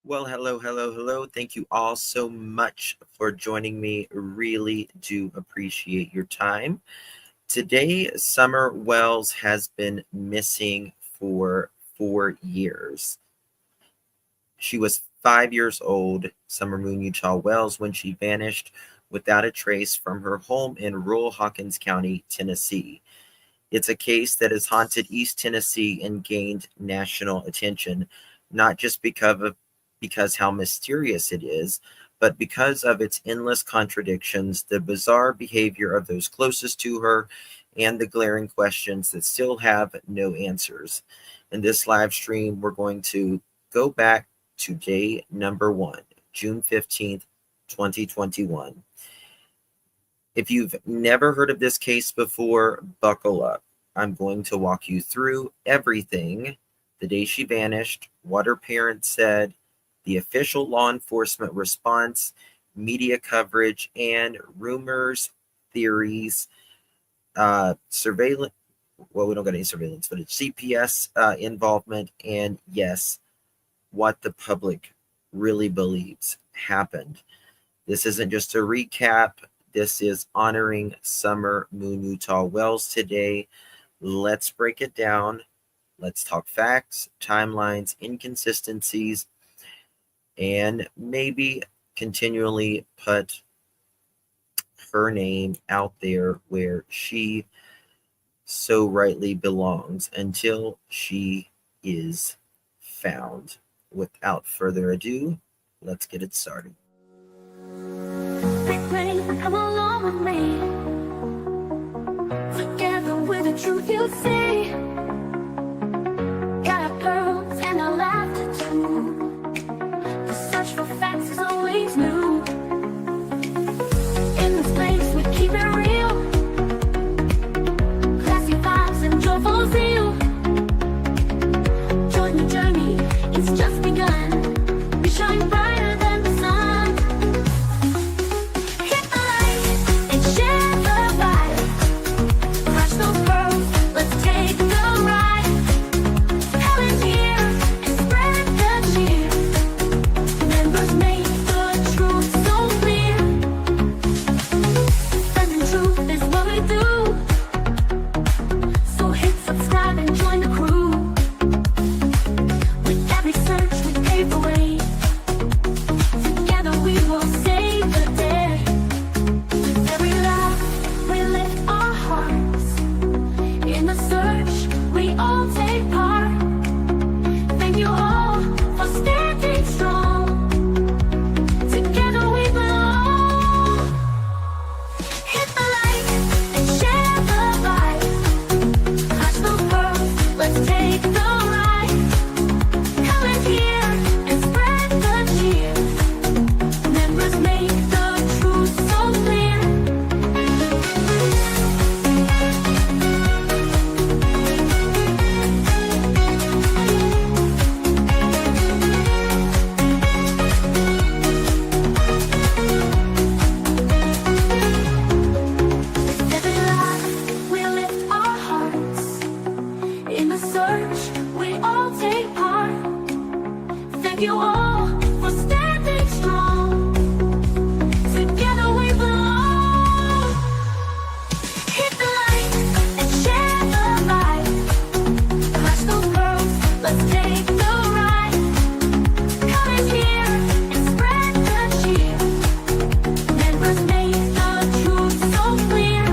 Well, hello, hello, hello. Thank you all so much for joining me. Really do appreciate your time. Today, Summer Wells has been missing for 4 years. She was 5 years old, Summer Moon Utah Wells, when she vanished without a trace from her home in rural Hawkins County, Tennessee. It's a case that has haunted East Tennessee and gained national attention, not just because how mysterious it is, but because of its endless contradictions, the bizarre behavior of those closest to her, and the glaring questions that still have no answers. In this live stream, we're going to go back to day number 1, June 15th, 2021. If you've never heard of this case before, buckle up. I'm going to walk you through everything: the day she vanished, what her parents said, the official law enforcement response, media coverage, and rumors, theories, surveillance. Well, we don't got any surveillance, but it's CPS involvement, and yes, what the public really believes happened. This isn't just a recap. This is honoring Summer Moon Utah Wells today. Let's break it down. Let's talk facts, timelines, inconsistencies, and maybe continually put her name out there where she so rightly belongs until she is found. Without further ado, let's get it started. Big rain, come along with me. Together with the truth you'll see. Got our pearls and our laughter too. The search for facts is always new. In this place we keep it real. Classy vibes and joyful zeal. Join the journey, it's just begun. We shine brighter than the sun. Hit the light and share the vibe. Crush those pearls, let's take the ride. Helen's here and spread the cheer. Members make the truth so clear. Spreading truth is what we do. So hit subscribe and join the crew. With every search we pave the way. Together we will save the day. With every laugh we lift our hearts. In the search we all take part. Thank you all for standing strong. Together we belong. Hit the light and share the vibe. Crush those pearls, let's take the ride. Come in here and spread the cheer. Members make the truth so clear. With every laugh we lift our hearts. In the search we all take part. Thank you all for standing strong. Together we belong. Hit the light and share the vibe. Crush those pearls, let's take the ride. Come in here and spread the cheer. Members make the truth so clear.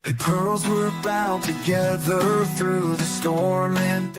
The pearls were bound together through the storm and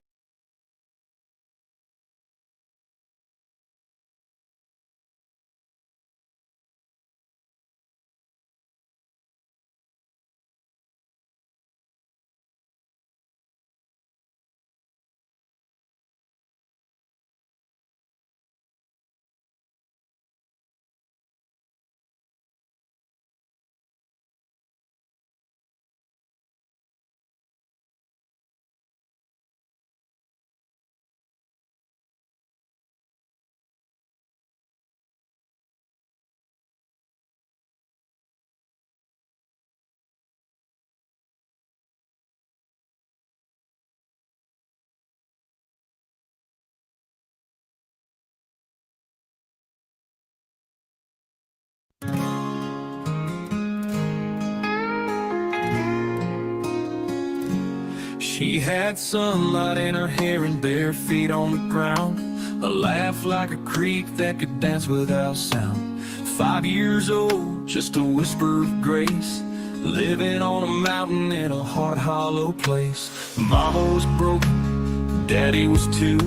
She had sunlight in her hair and bare feet on the ground, a laugh like a creek that could dance without sound. 5 years old, just a whisper of grace, living on a mountain in a heart hollow place. Mama was broken, daddy was too,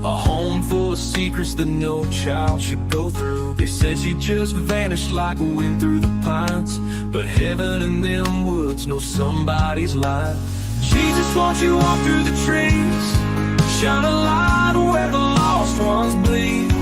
a home full of secrets that no child should go through. They said she just vanished like a wind through the pines, but heaven and them woods know somebody's life. Jesus, won't you walk through the trees, shine a light where the lost ones bleed.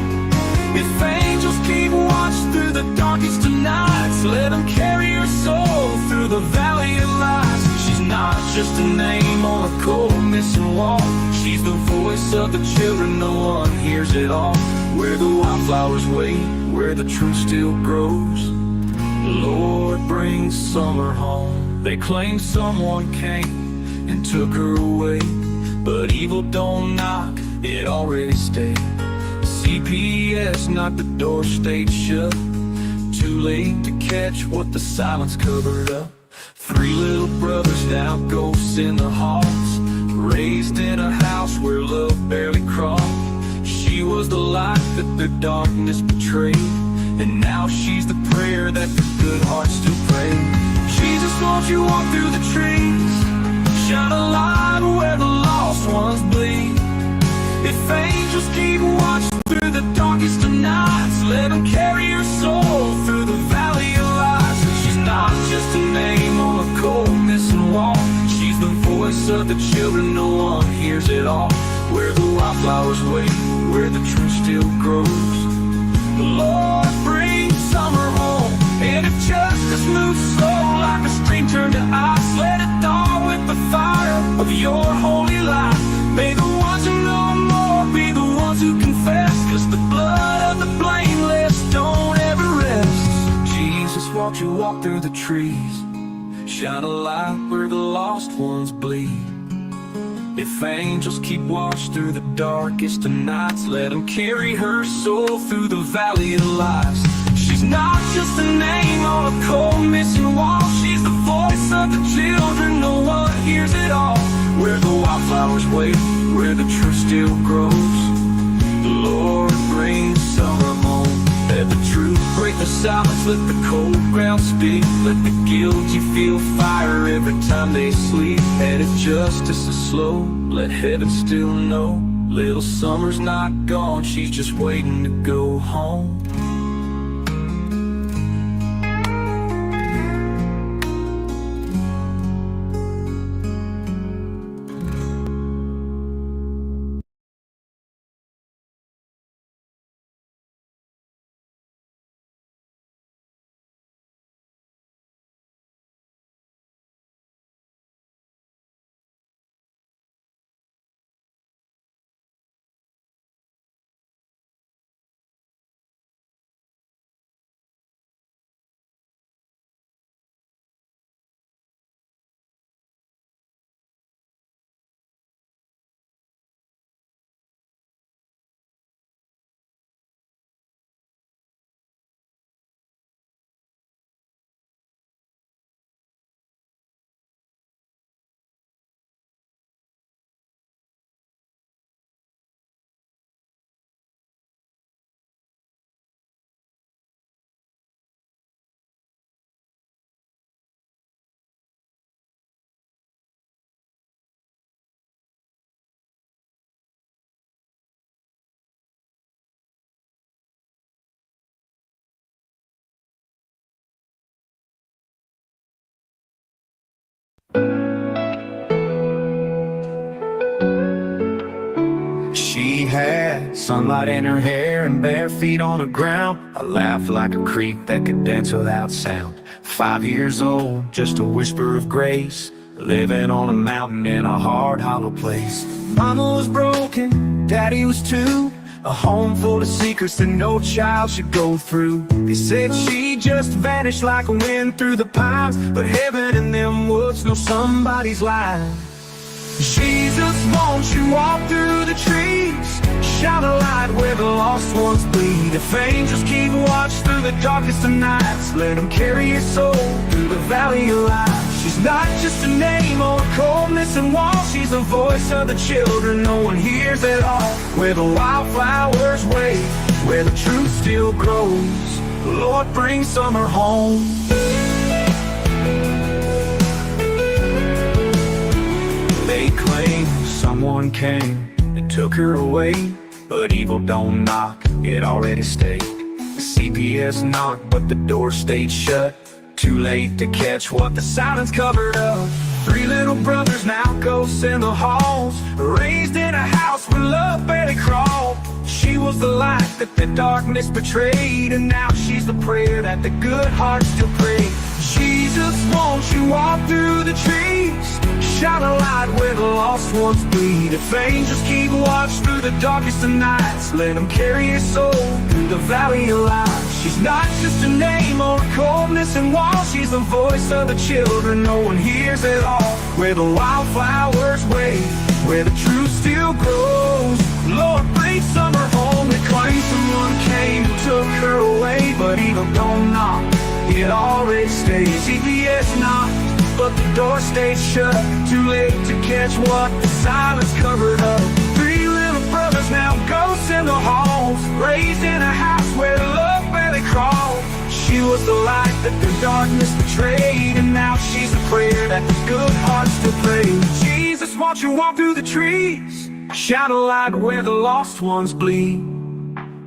If angels keep watch through the darkest of nights, let them carry her soul through the valley of lies. She's not just a name on a cold missing wall, she's the voice of the children, no one hears it all. Where the wildflowers wait, where the truth still grows, Lord, bring summer home. They claim someone came and took her away, but evil don't knock, it already stayed. CPS knocked the door, stayed shut, too late to catch what the silence covered up. 3 little brothers now, ghosts in the halls, raised in a house where love barely crawled. She was the light that the darkness betrayed, and now she's the prayer that the good hearts still pray. Jesus, won't you walk through the trees, shine a light where the lost ones bleed. If angels keep watch through the darkest of nights, let them carry her soul through the valley of lies. And she's not just a name on a cold missing wall, she's the voice of the children, no one hears it all. Where the wildflowers wait, where the truth still grows, the Lord brings summer home. And if justice moves slow like a stream turned to ice, let it dawn with the fire of your holy light. May the ones who know more be the ones who confess, 'cause the blood of the blameless don't ever rest. Jesus, won't you walk through the trees, shine a light where the lost ones bleed. If angels keep watch through the darkest of nights, let them carry her soul through the valley of lies. She's not just a name on a cold missing wall, she's the voice of the children, no one hears it all. Where the wildflowers wait, where the truth still grows, the Lord brings summer home. Let the truth break the silence, let the cold ground speak, let the guilty feel fire every time they sleep. And if justice is slow, let heaven still know, little summer's not gone, she's just waiting to go home. She had sunlight in her hair and bare feet on the ground, a laugh like a creek that could dance without sound. 5 years old, just a whisper of grace, living on a mountain in a hard hollow place. Mama was broken, daddy was too, a home full of secrets that no child should go through. They said she just vanished like a wind through the pines, but heaven and them woods know somebody's lying. Jesus, won't you walk through the trees, shine a light where the lost ones bleed. If angels keep watch through the darkest of nights, let them carry your soul through the valley of life. She's not just a name or a cold missing wall. She's the voice of the children no one hears at all. Where the wildflowers wave, where the truth still grows, Lord, bring summer home. They claim someone came and took her away, but evil don't knock, it already stayed. The CPS knocked, but the door stayed shut. Too late to catch what the silence covered up. 3 little brothers now ghosts in the halls, raised in a house where love barely crawled. She was the light that the darkness betrayed, and now she's the prayer that the good heart still pray. Jesus, won't you walk through the trees, shine a light where the lost ones bleed. If angels keep watch through the darkest of nights, let them carry your soul through the valley of life. She's not just a name or a cold missing wall. She's the voice of the children no one hears at all. Where the wildflowers wave, where the truth still grows, Lord, bring summer home. They claim someone came and took her away, but evil don't knock, it already stays. CPS knocked, but the door stayed shut. Too late to catch what the silence covered up. 3 little brothers now ghosts in the halls, raised in a house where love barely crawled. She was the light that the darkness betrayed, and now she's the prayer that the good heart still prays. Jesus, won't you walk through the trees, shine a light where the lost ones bleed.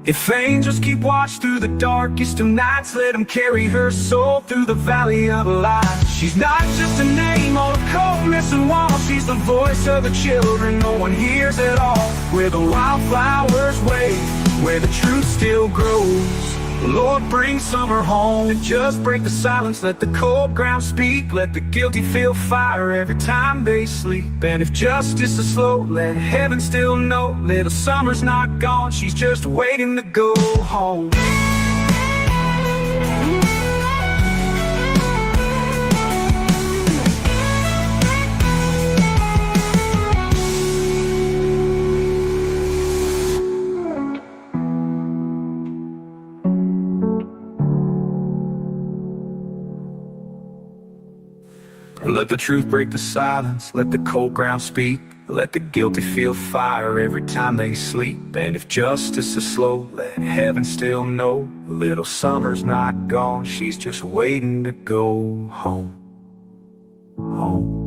If angels keep watch through the darkest of nights, let them carry her soul through the valley of life. She's not just a name on a cold missing wall. She's the voice of the children no one hears at all. Where the wildflowers wave, where the truth still grows, Lord, bring summer home. Just break the silence, let the cold ground speak. Let the guilty feel fire every time they sleep. And if justice is slow, let heaven still know little summer's not gone, she's just waiting to go home. Let the truth break the silence, let the cold ground speak. Let the guilty feel fire every time they sleep. And if justice is slow, let heaven still know little summer's not gone, she's just waiting to go home. Home.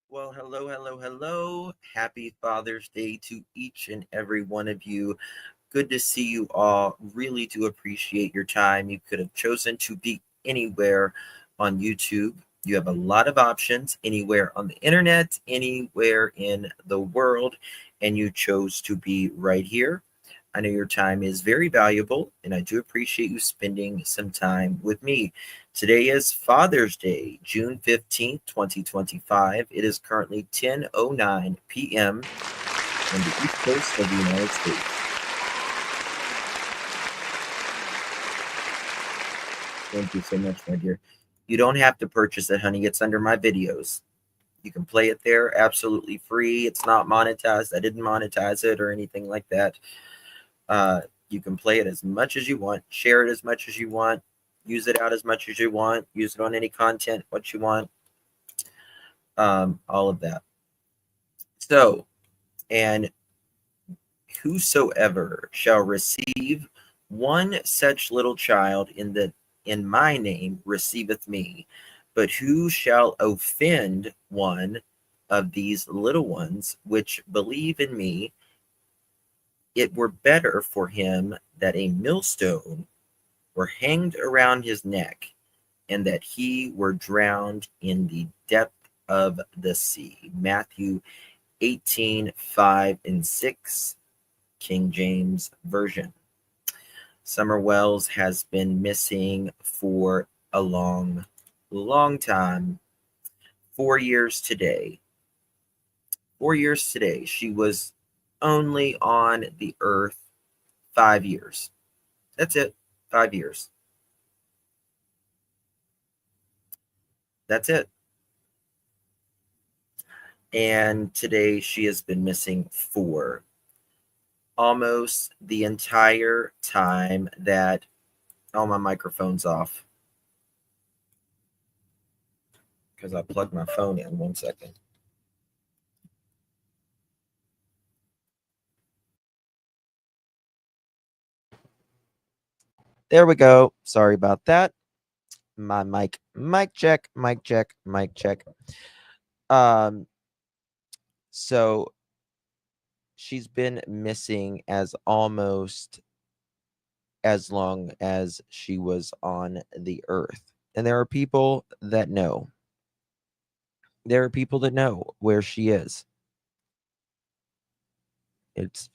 Well, hello, hello, hello. Happy Father's Day to each and every one of you. Good to see you all. Really do appreciate your time. You could have chosen to be anywhere on YouTube. You have a lot of options anywhere on the internet, anywhere in the world, and you chose to be right here. I know your time is very valuable, and I do appreciate you spending some time with me. Today is Father's Day, June 15th, 2025. It is currently 10:09 p.m. on the East Coast of the United States. Thank you so much, my dear. You don't have to purchase it, honey. It's under my videos. You can play it there absolutely free. It's not monetized. I didn't monetize it or anything like that. You can play it as much as you want, share it as much as you want, use it out as much as you want, use it on any content, what you want, all of that. So, and whosoever shall receive one such little child in my name receiveth me, but who shall offend one of these little ones which believe in me, it were better for him that a millstone were hanged around his neck, and that he were drowned in the depth of the sea. Matthew 18:5 and 6, King James Version. Summer Wells has been missing for a long, long time. 4 years today. 4 years today. She was only on the earth 5 years. That's it. 5 years. That's it. And today she has been missing for almost the entire time that. Oh, my microphone's off because I plugged my phone in. 1 second. There we go. Sorry about that. My mic check, mic check, mic check. So she's been missing as almost as long as she was on the earth. And there are people that know. There are people that know where she is. It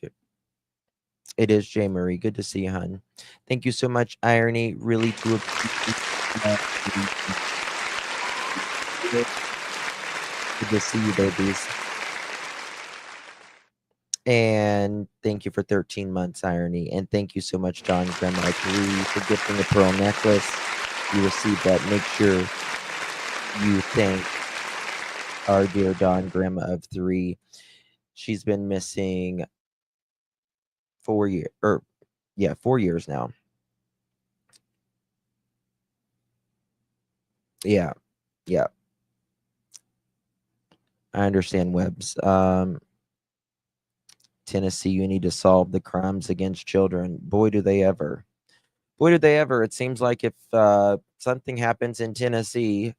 is J. Marie. Good to see you, hon. Thank you so much, Irony. Really do appreciate Good to see you, babies. And thank you for 13 months, Irony. And thank you so much, John Grandma 3, for gifting the pearl necklace. You received that. Make sure you thank our dear Dawn Grandma of 3. She's been missing 4 years, 4 years now. Yeah. I understand, Webbs. Tennessee, you need to solve the crimes against children. Boy, do they ever. Boy, do they ever. It seems like if something happens in Tennessee,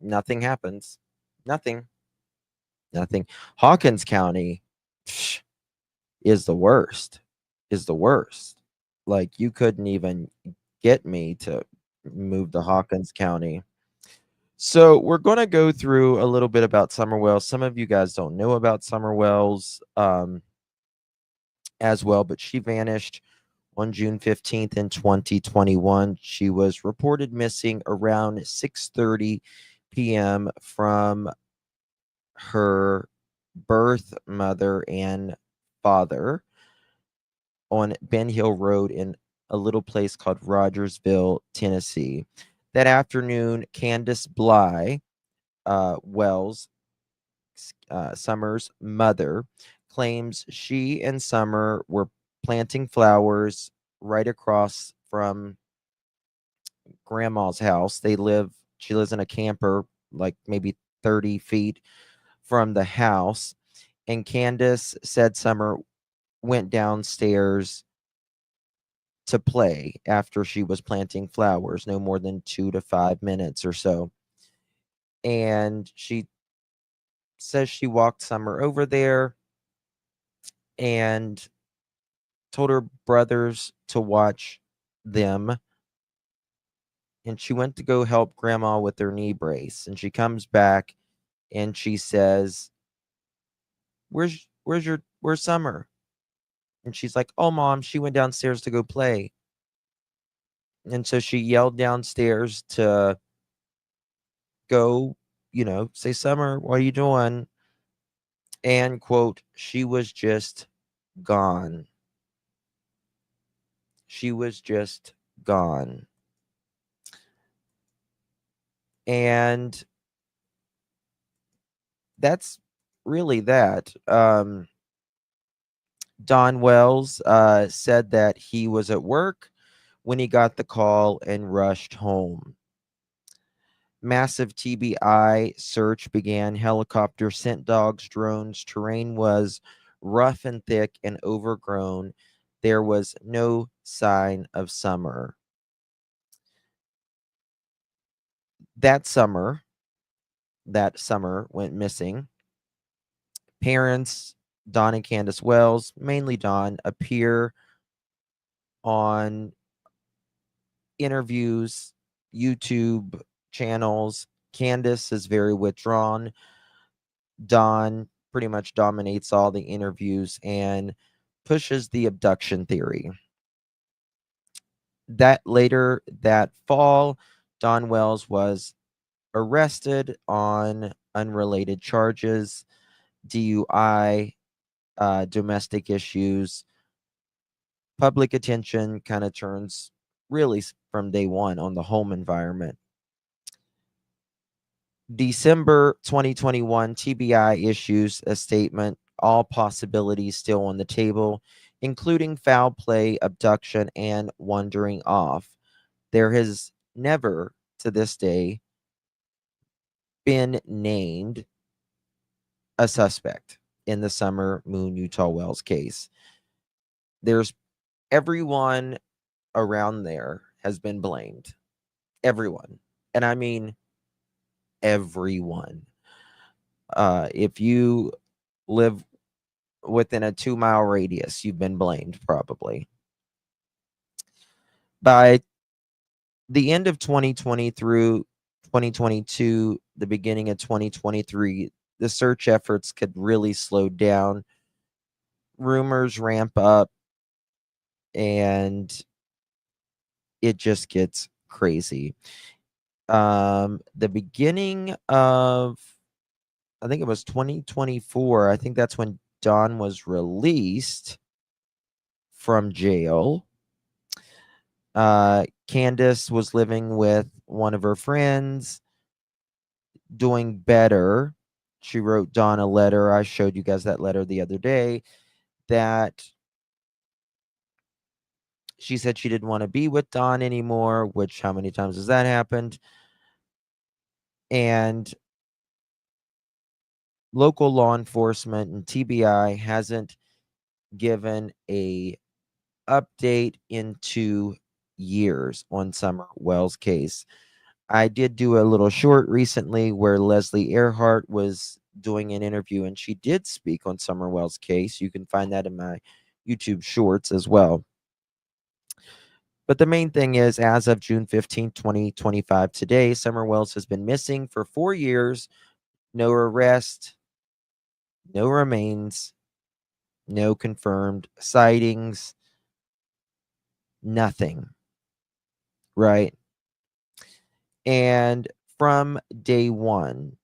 nothing happens. Nothing. Hawkins County is the worst. Like, you couldn't even get me to move to Hawkins County. So we're going to go through a little bit about Summer Wells. Some of you guys don't know about Summer Wells as well, but she vanished on June 15th in 2021. She was reported missing around 6:30 p.m. from her birth mother and father on Ben Hill Road in a little place called Rogersville, Tennessee. That afternoon, Candace Bly, Wells, Summer's mother, claims she and Summer were planting flowers right across from Grandma's house. She lives in a camper, like maybe 30 feet from the house. And Candace said Summer went downstairs to play after she was planting flowers, no more than 2 to 5 minutes or so. And she says she walked Summer over there and told her brothers to watch them. And she went to go help Grandma with her knee brace. And she comes back and she says, Where's Summer? And she's like, oh, Mom, she went downstairs to go play. And so she yelled downstairs to go, say, Summer, what are you doing? And, quote, she was just gone. She was just gone. And that's really that. Don Wells said that he was at work when he got the call and rushed home. Massive TBI search began. Helicopters sent dogs, drones. Terrain was rough and thick and overgrown. There was no sign of Summer. That summer went missing. Parents, Don and Candace Wells, mainly Don, appear on interviews YouTube channels. Candace is very withdrawn. Don pretty much dominates all the interviews and pushes the abduction theory. Later that fall, Don Wells was arrested on unrelated charges, DUI, domestic issues. Public attention kind of turns really from day one on the home environment. December 2021, TBI issues a statement, all possibilities still on the table, including foul play, abduction, and wandering off. There has never, to this day, been named a suspect in the Summer Moon Utah Wells case. There's everyone around there has been blamed. Everyone. And I mean everyone. If you live within a 2-mile radius, you've been blamed probably. By the end of 2020 through 2022, the beginning of 2023, the search efforts could really slow down. Rumors ramp up and it just gets crazy. The beginning of, I think it was 2024, I think that's when Dawn was released from jail. Candace was living with one of her friends, doing better. She wrote Dawn a letter. I showed you guys that letter the other day, that she said she didn't want to be with Dawn anymore, which how many times has that happened? And local law enforcement and TBI hasn't given a update into years on Summer Wells' case. I did do a little short recently where Leslie Earhart was doing an interview and she did speak on Summer Wells' case. You can find that in my YouTube shorts as well. But the main thing is, as of June 15, 2025, today, Summer Wells has been missing for 4 years. No arrest, no remains, no confirmed sightings, nothing. Right? And from day one,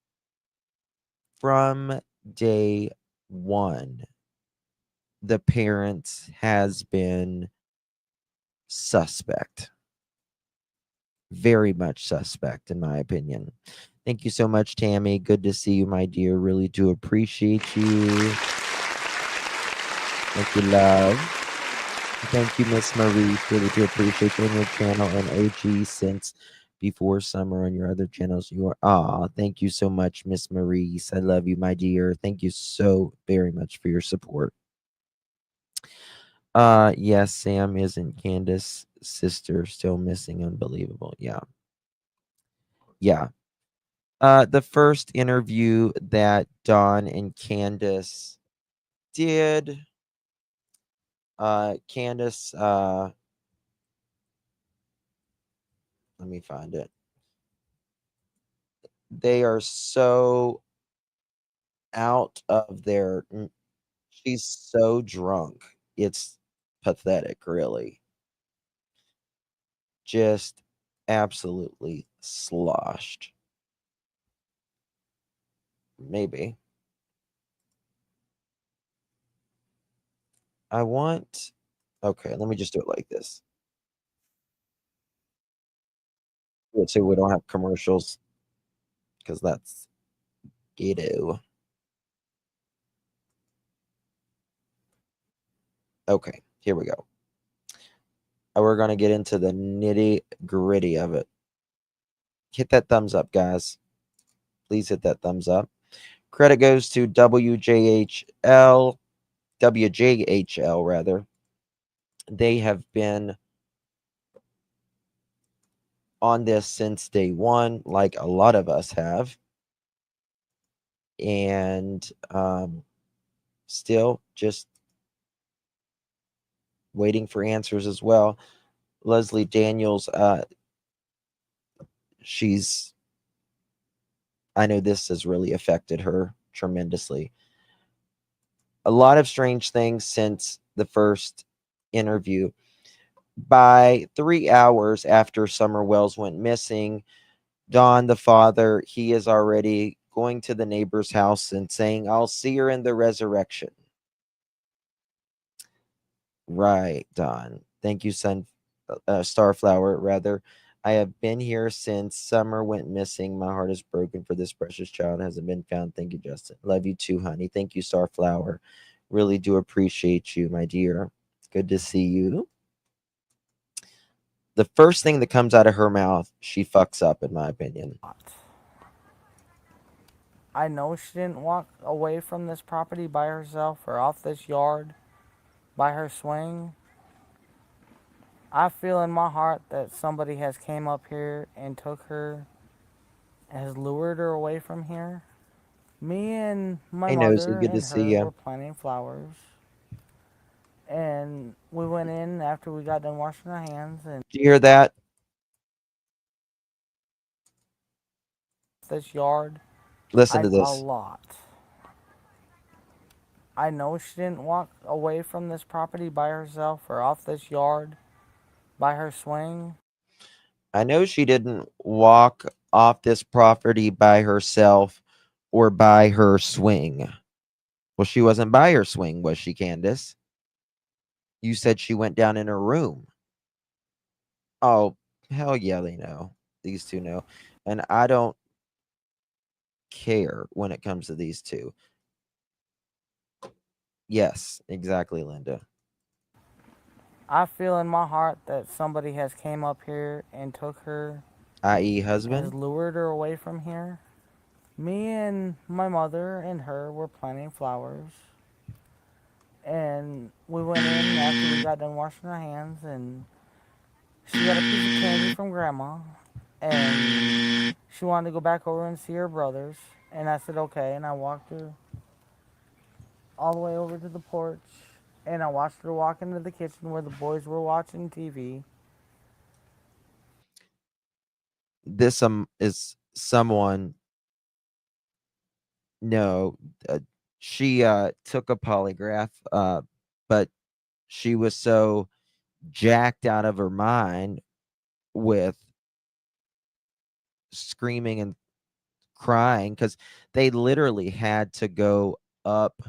the parents has been suspect. Very much suspect, in my opinion. Thank you so much, Tammy. Good to see you, my dear. Really do appreciate you. Thank you, love. Thank you, Miss Marie. Really do appreciate you on your channel and OG since before summer on your other channels. You are thank you so much, Miss Maurice. I love you, my dear. Thank you so very much for your support. Yes, Sam isn't Candace's sister, still missing. Unbelievable. Yeah. The first interview that Dawn and Candace did, Candace, let me find it. They are so out of their, she's so drunk. It's pathetic, really. Just absolutely sloshed. Maybe. Okay, let me just do it like this. Do it so we don't have commercials, because that's ghetto. Okay, here we go. We're going to get into the nitty gritty of it. Hit that thumbs up, guys. Please hit that thumbs up. Credit goes to WJHL rather. They have been on this since day one, like a lot of us have. And still just waiting for answers as well. Leslie Daniels she's, I know this has really affected her tremendously. A lot of strange things since the first interview. By 3 hours after Summer Wells went missing, Don, the father, he is already going to the neighbor's house and saying, I'll see her in the resurrection. Right, Don. Thank you, Starflower, rather. I have been here since Summer went missing. My heart is broken for this precious child hasn't been found. Thank you, Justin. Love you too, honey. Thank you, Starflower. Really do appreciate you, my dear. Good to see you. The first thing that comes out of her mouth, she fucks up, in my opinion. I know she didn't walk away from this property by herself or off this yard by her swing. I feel in my heart that somebody has came up here and took her, has lured her away from here. Me and my Hey, Nosy, mother good to and see her you. were planting flowers. And we went in after we got done washing our hands and Do you hear that? this yard Listen to I a this. lot. I know she didn't walk away from this property by herself or off this yard by her swing. I know she didn't walk off this property by herself or by her swing. Well, she wasn't by her swing, was she, Candace? You said she went down in her room. Oh, hell yeah, they know. These two know. And I don't care when it comes to these two. Yes, exactly, Linda. I feel in my heart that somebody has came up here and took her, I.e., has husband. lured her away from here. Me and my mother and her were planting flowers. And we went in after we got done washing our hands and she got a piece of candy from grandma and she wanted to go back over and see her brothers. And I said, okay. And I walked her all the way over to the porch and I watched her walk into the kitchen where the boys were watching TV. This is someone. No, she took a polygraph, but she was so jacked out of her mind with screaming and crying because they literally had to go up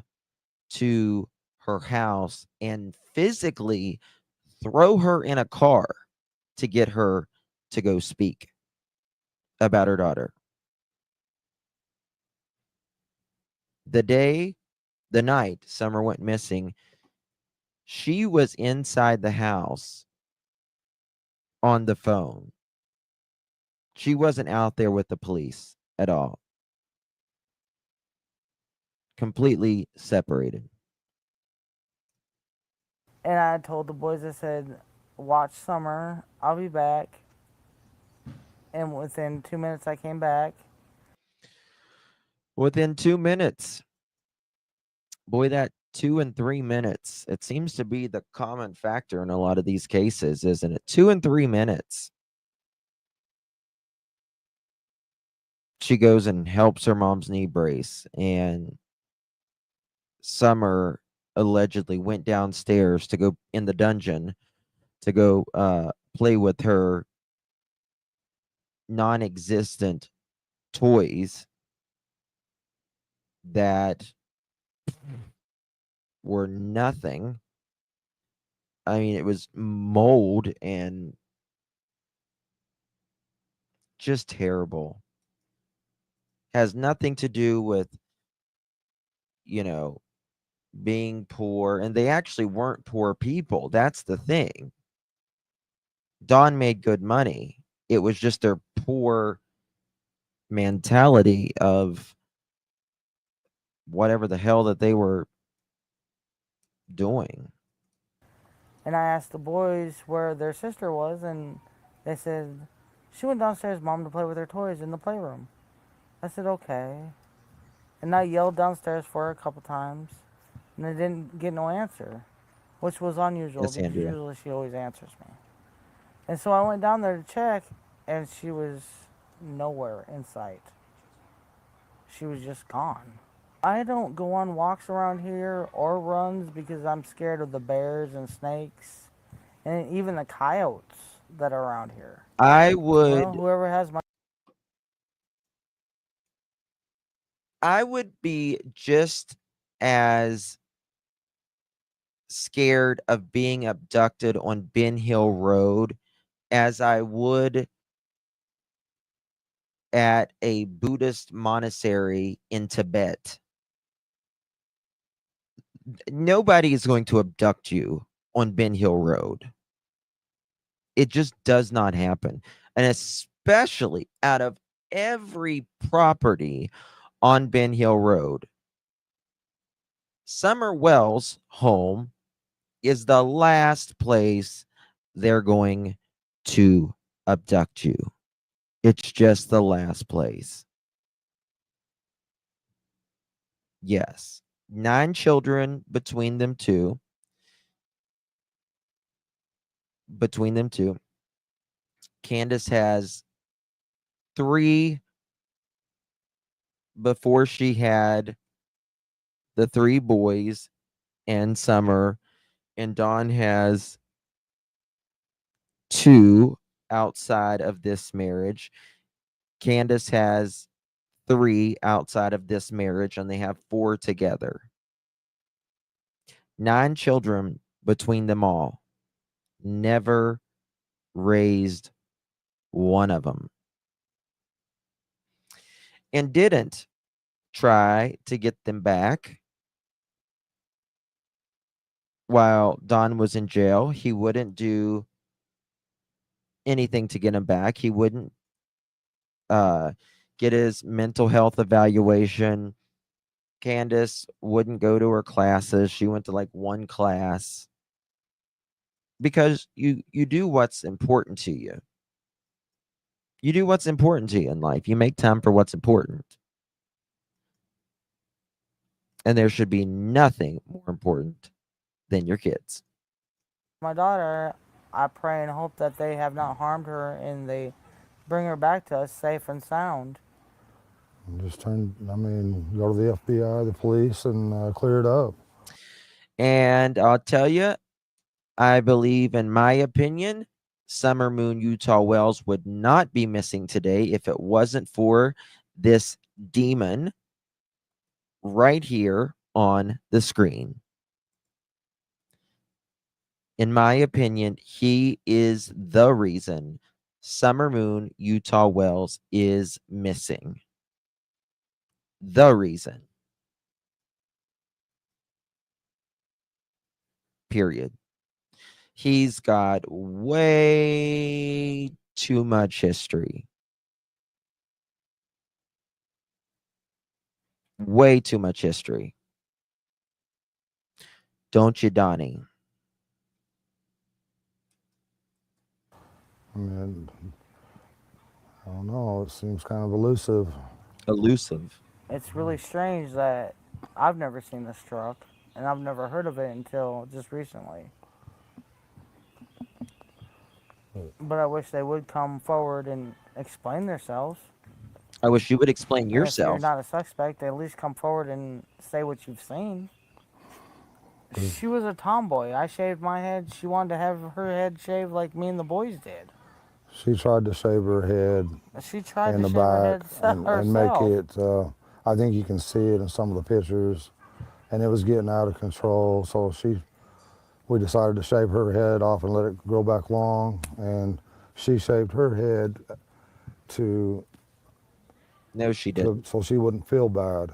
to her house and physically throw her in a car to get her to go speak about her daughter. The night Summer went missing, she was inside the house on the phone. She wasn't out there with the police at all. Completely separated. And I told the boys, I said, watch Summer, I'll be back. And within 2 minutes, I came back. Within 2 minutes. Boy, that 2 and 3 minutes. It seems to be the common factor in a lot of these cases, isn't it? 2 and 3 minutes. She goes and helps her mom's knee brace, and Summer allegedly went downstairs to go in the dungeon to go play with her non-existent toys that were nothing. I mean, it was mold and just terrible. Has nothing to do with, you know, being poor. And they actually weren't poor people. That's the thing. Don made good money. It was just their poor mentality of whatever the hell that they were doing. And I asked the boys where their sister was, and they said, she went downstairs, Mom, to play with her toys in the playroom. I said, okay. And I yelled downstairs for her a couple times, and I didn't get no answer, which was unusual Yes, because Andrea. usually she always answers me. And so I went down there to check, and she was nowhere in sight. She was just gone. I don't go on walks around here or runs because I'm scared of the bears and snakes and even the coyotes that are around here. I Well, would whoever has my I would be just as scared of being abducted on Ben Hill Road as I would at a Buddhist monastery in Tibet. Nobody is going to abduct you on Ben Hill Road. It just does not happen. And especially out of every property on Ben Hill Road, Summer Wells' home is the last place they're going to abduct you. It's just the last place. Yes. 9 children between them two. Between them two. Candace has 3 before she had the 3 boys and Summer, and Dawn has 2 outside of this marriage. Candace has 3 outside of this marriage, and they have 4 together. 9 children between them all. Never raised one of them. And didn't try to get them back while Don was in jail. He wouldn't do anything to get him back. He wouldn't get his mental health evaluation. Candace wouldn't go to her classes. She went to like one class because you do what's important to you. You do what's important to you in life. You make time for what's important. And there should be nothing more important than your kids. daughter, I pray and hope that they have not harmed her and they bring her back to us safe and sound. Just go to the FBI, the police, and clear it up. And I'll tell you, I believe, in my opinion, Summer Moon Utah Wells would not be missing today if it wasn't for this demon right here on the screen. In my opinion, he is the reason Summer Moon Utah Wells is missing. The reason. Period. He's got way too much history. Way too much history. Don't you, Donnie? I don't know. It seems kind of elusive. Elusive. It's really strange that I've never seen this truck and I've never heard of it until just recently. But I wish they would come forward and explain themselves. I wish you would explain And if you're yourself. not a suspect, at least come forward and say what you've seen. She was a tomboy. I shaved my head. She wanted to have her head shaved like me and the boys did. She tried to shave her head She tried in to the shave her back head and make herself. it. I think you can see it in some of the pictures, and it was getting out of control. So we decided to shave her head off and let it grow back long, and she shaved her head to No, she didn't. so she wouldn't feel bad,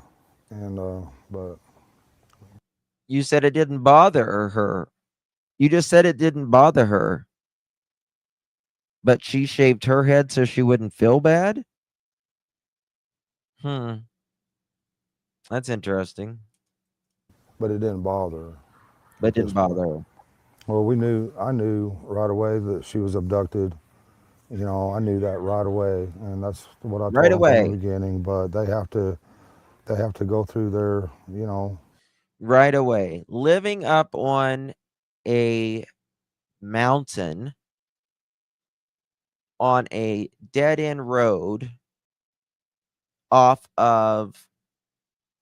and but You said it didn't bother her. You just said it didn't bother her. But she shaved her head so she wouldn't feel bad? That's interesting. it didn't bother her. But it didn't bother her. Well, I knew right away that she was abducted. I knew that right away, and that's what I Right told them from away. the beginning. But they have to go through their, Right away. Living up on a mountain on a dead-end road off of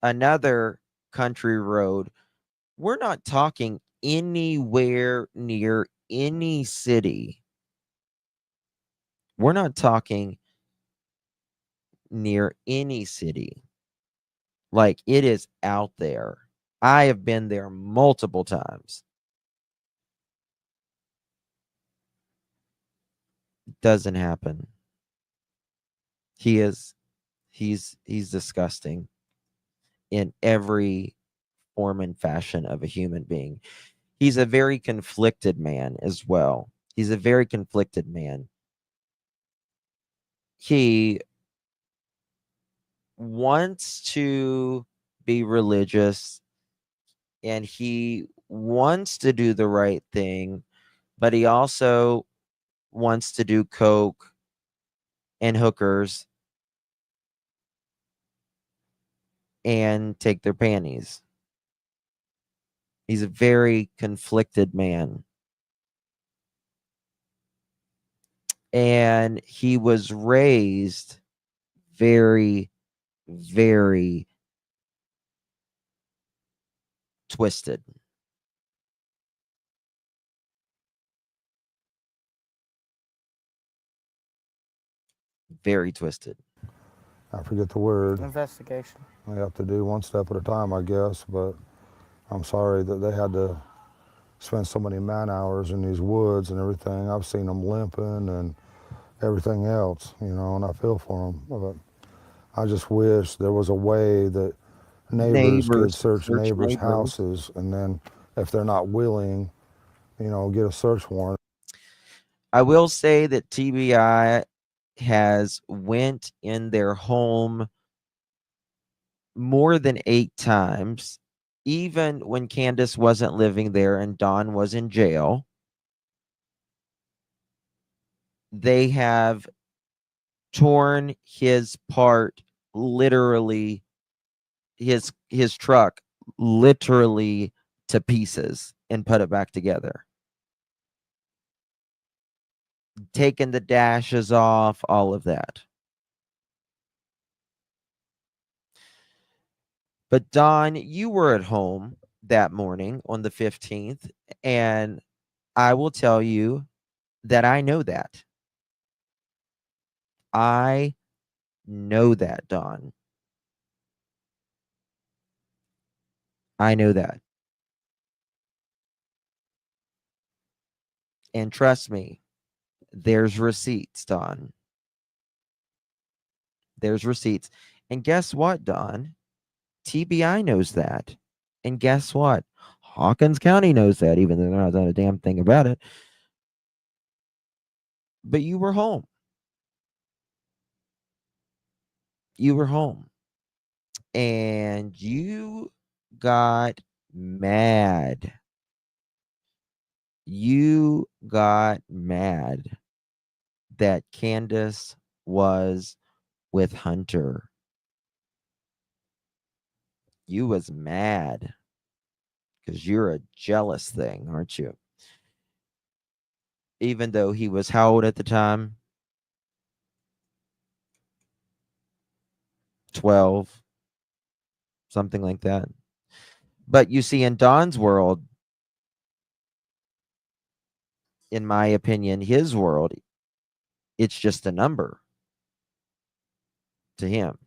another country road. We're not talking anywhere near any city. We're not talking near any city. Like, it is out there. I have been there multiple times. Doesn't happen. He's disgusting in every form and fashion of a human being. He's a very conflicted man as well. He's a very conflicted man. He wants to be religious and he wants to do the right thing, but he also wants to do coke and hookers and take their panties. He's a very conflicted man. And he was raised very, very twisted. Very twisted. I forget the word. Investigation. We have to do one step at a time, I guess, but I'm sorry that they had to spend so many man hours in these woods and everything. I've seen them limping and everything else, you know, and I feel for them. But I just wish there was a way that neighbors could search neighbors' houses, and then if they're not willing, you know, get a search warrant. I will say that TBI has went in their home more than 8 times, even when Candace wasn't living there and Don was in jail. They have torn his part, literally, his truck literally to pieces and put it back together. Taken the dashes off, all of that. But Don, you were at home that morning on the 15th, and I will tell you that I know that. I know that, Don. I know that. And trust me, there's receipts, Don. There's receipts. And guess what, Don? TBI knows that. And guess what? Hawkins County knows that, even though they're not doing a damn thing about it. But you were home. You were home. And you got mad. You got mad that Candace was with Hunter. You was mad because you're a jealous thing, aren't you? Even though he was how old at the time? 12, something like that. But you see, in Don's world, in my opinion, his world, it's just a number to him.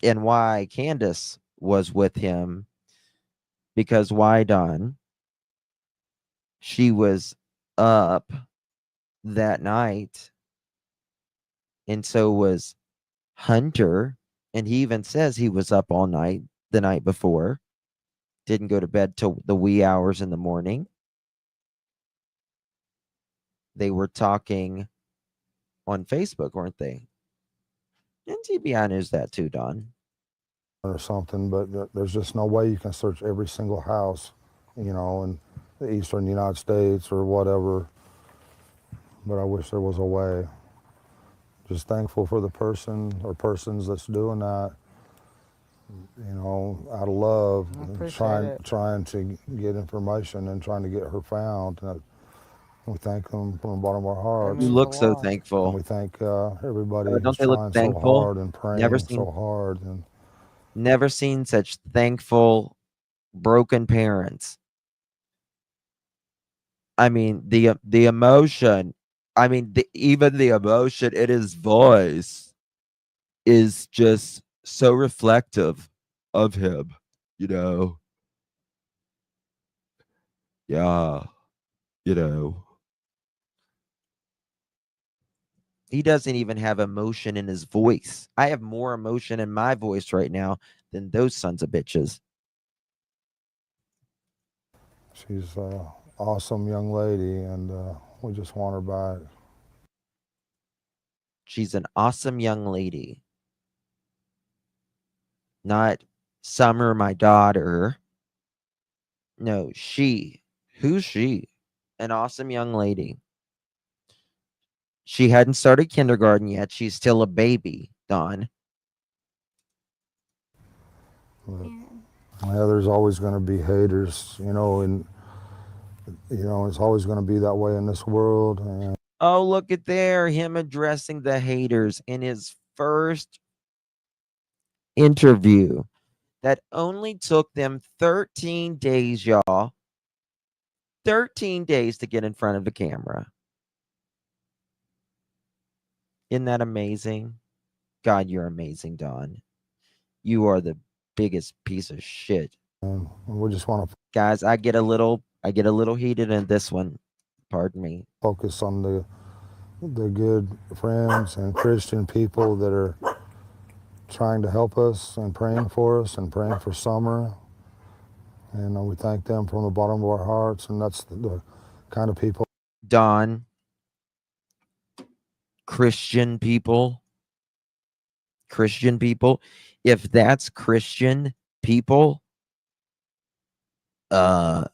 And why Candace was with him, because why, Don? She was up that night, and so was Hunter. And he even says he was up all night the night before, didn't go to bed till the wee hours in the morning. They were talking on Facebook, weren't they? And TBI knows that too, Don. Or something, but there's just no way you can search every single house, you know, in the eastern United States or whatever. But I wish there was a way. Just thankful for the person or persons that's doing that. out of love, I and appreciate it. trying to get information and trying to get her found. We thank them from the bottom of our That hearts, You means a look so lot. and thankful. we thank everybody who's Don't they look trying so thankful? hard and Never praying seen so hard. And never seen such thankful broken parents. I mean the emotion. I mean even the emotion in his voice is just so reflective of him, you know. Yeah, you know. He doesn't even have emotion in his voice. I have more emotion in my voice right now than those sons of bitches. she's an awesome young lady, and we just want her back. She's an awesome young lady. Not Summer, my daughter. No, she. Who's she? An awesome young lady. She hadn't started kindergarten yet. She's still a baby, Dawn. But, yeah, there's always going to be haters, and it's always going to be that way in this world. And Oh, look at there. Him addressing the haters in his first interview that only took them 13 days, y'all. 13 days to get in front of the camera. Isn't that amazing? God, you're amazing, Dawn. You are the biggest piece of shit. we just want to Guys, I get a little heated in this one. Pardon me. focus on the good friends and Christian people that are trying to help us and praying for us and praying for Summer. And we thank them from the bottom of our hearts. And that's the kind of people. Dawn, Christian people, if that's Christian people, I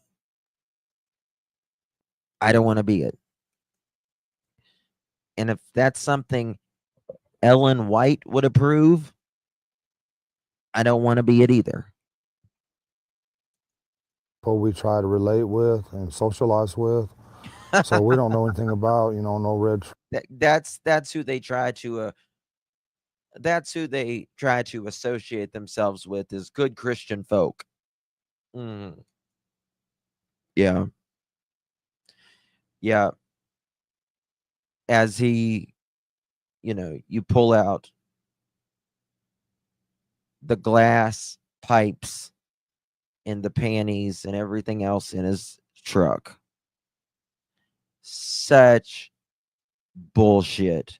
don't want to be it. And if that's something Ellen White would approve, I don't want to be it either. We try to relate with and socialize with. So we don't know anything about, no red. That's who they try to associate themselves with is good Christian folk. Yeah. Yeah. As he, you pull out the glass pipes and the panties and everything else in his truck. Such bullshit.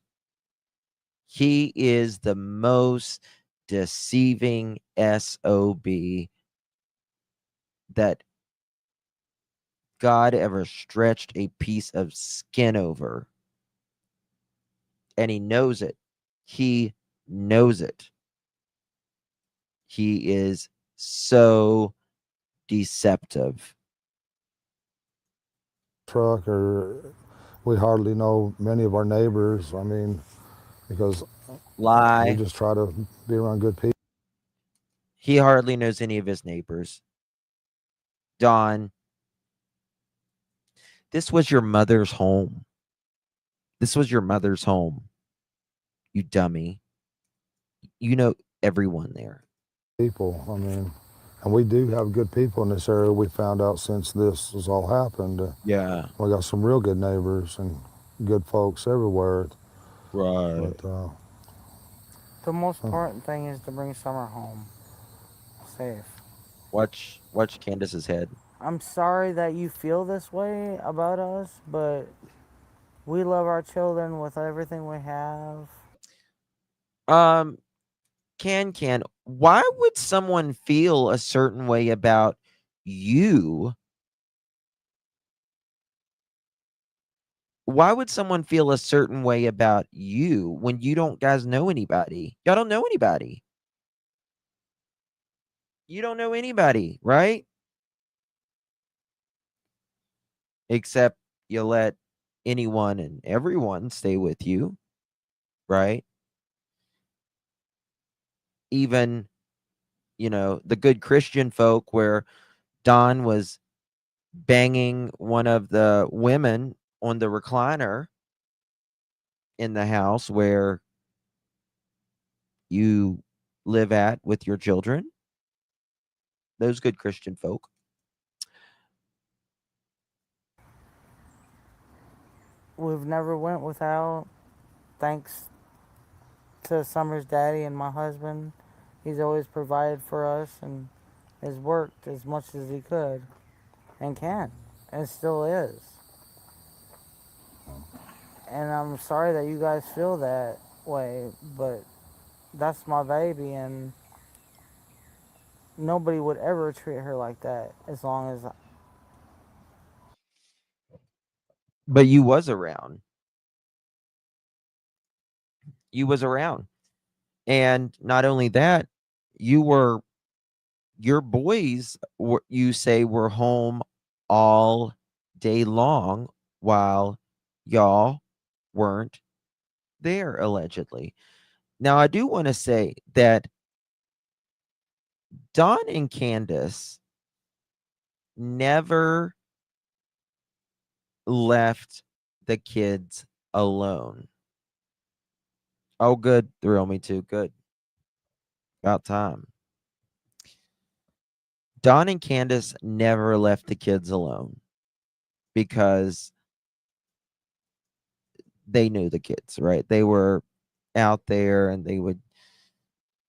He is the most deceiving SOB that God ever stretched a piece of skin over. And he knows it. He knows it. He is so deceptive. Truck, or we hardly know many of our neighbors. I mean, because we just try to be around good people. He hardly knows any of his neighbors. Dawn, this was your mother's home. This was your mother's home. You dummy. You know everyone there. People, I mean, and we do have good people in this area. We found out since this has all happened. Yeah. We got some real good neighbors and good folks everywhere. Right. But The most important thing is to bring Summer home safe. Watch Candace's head. I'm sorry that you feel this way about us, but we love our children with everything we have. Can, why would someone feel a certain way about you? Why would someone feel a certain way about you when you don't guys know anybody? Y'all don't know anybody. You don't know anybody, right? Except you let anyone and everyone stay with you, right? Even the good Christian folk where Don was banging one of the women on the recliner in the house where you live at with your children. Those good Christian folk. We've never went without, thanks to Summer's daddy and my husband. He's always provided for us and has worked as much as he could and can and still is. And I'm sorry that you guys feel that way, but that's my baby, and nobody would ever treat her like that as long as But you was around. You was around. And not only that, you were your boys were, you say, were home all day long while y'all weren't there, allegedly. Now, I do want to say that Don and Candace never left the kids alone. Oh, good. Thrill me too. Good. About time. Don and Candace never left the kids alone because they knew the kids, right? They were out there and they would,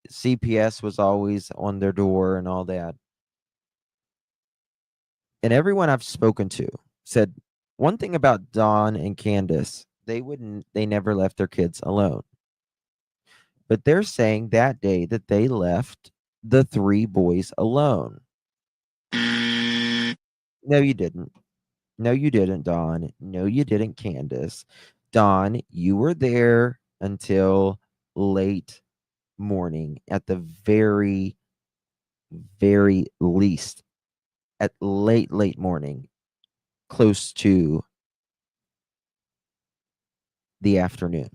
CPS was always on their door and all that. And everyone I've spoken to said one thing about Don and Candace, they never left their kids alone. But they're saying that day that they left the three boys alone. No, you didn't. No, you didn't, Don. No, you didn't, Candace. Don, you were there until late morning at the very, very least. At late morning, close to the afternoon.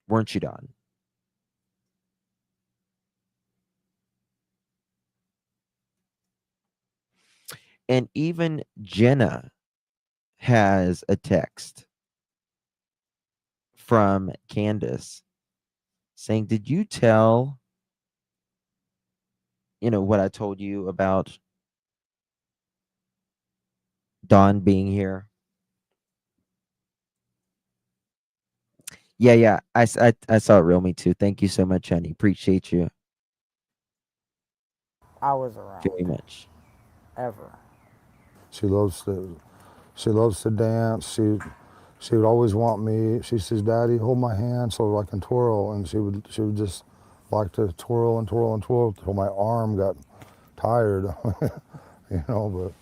Weren't you, Don? And even Jenna has a text from Candace saying, did you tell, what I told you about Don being here? Yeah. I saw it, real me too. Thank you so much, honey. Appreciate you I was very around much. ever. She loves to dance. She would always want me. She says, "Daddy, hold my hand so I can twirl." And she would just like to twirl and twirl and twirl till my arm got tired, But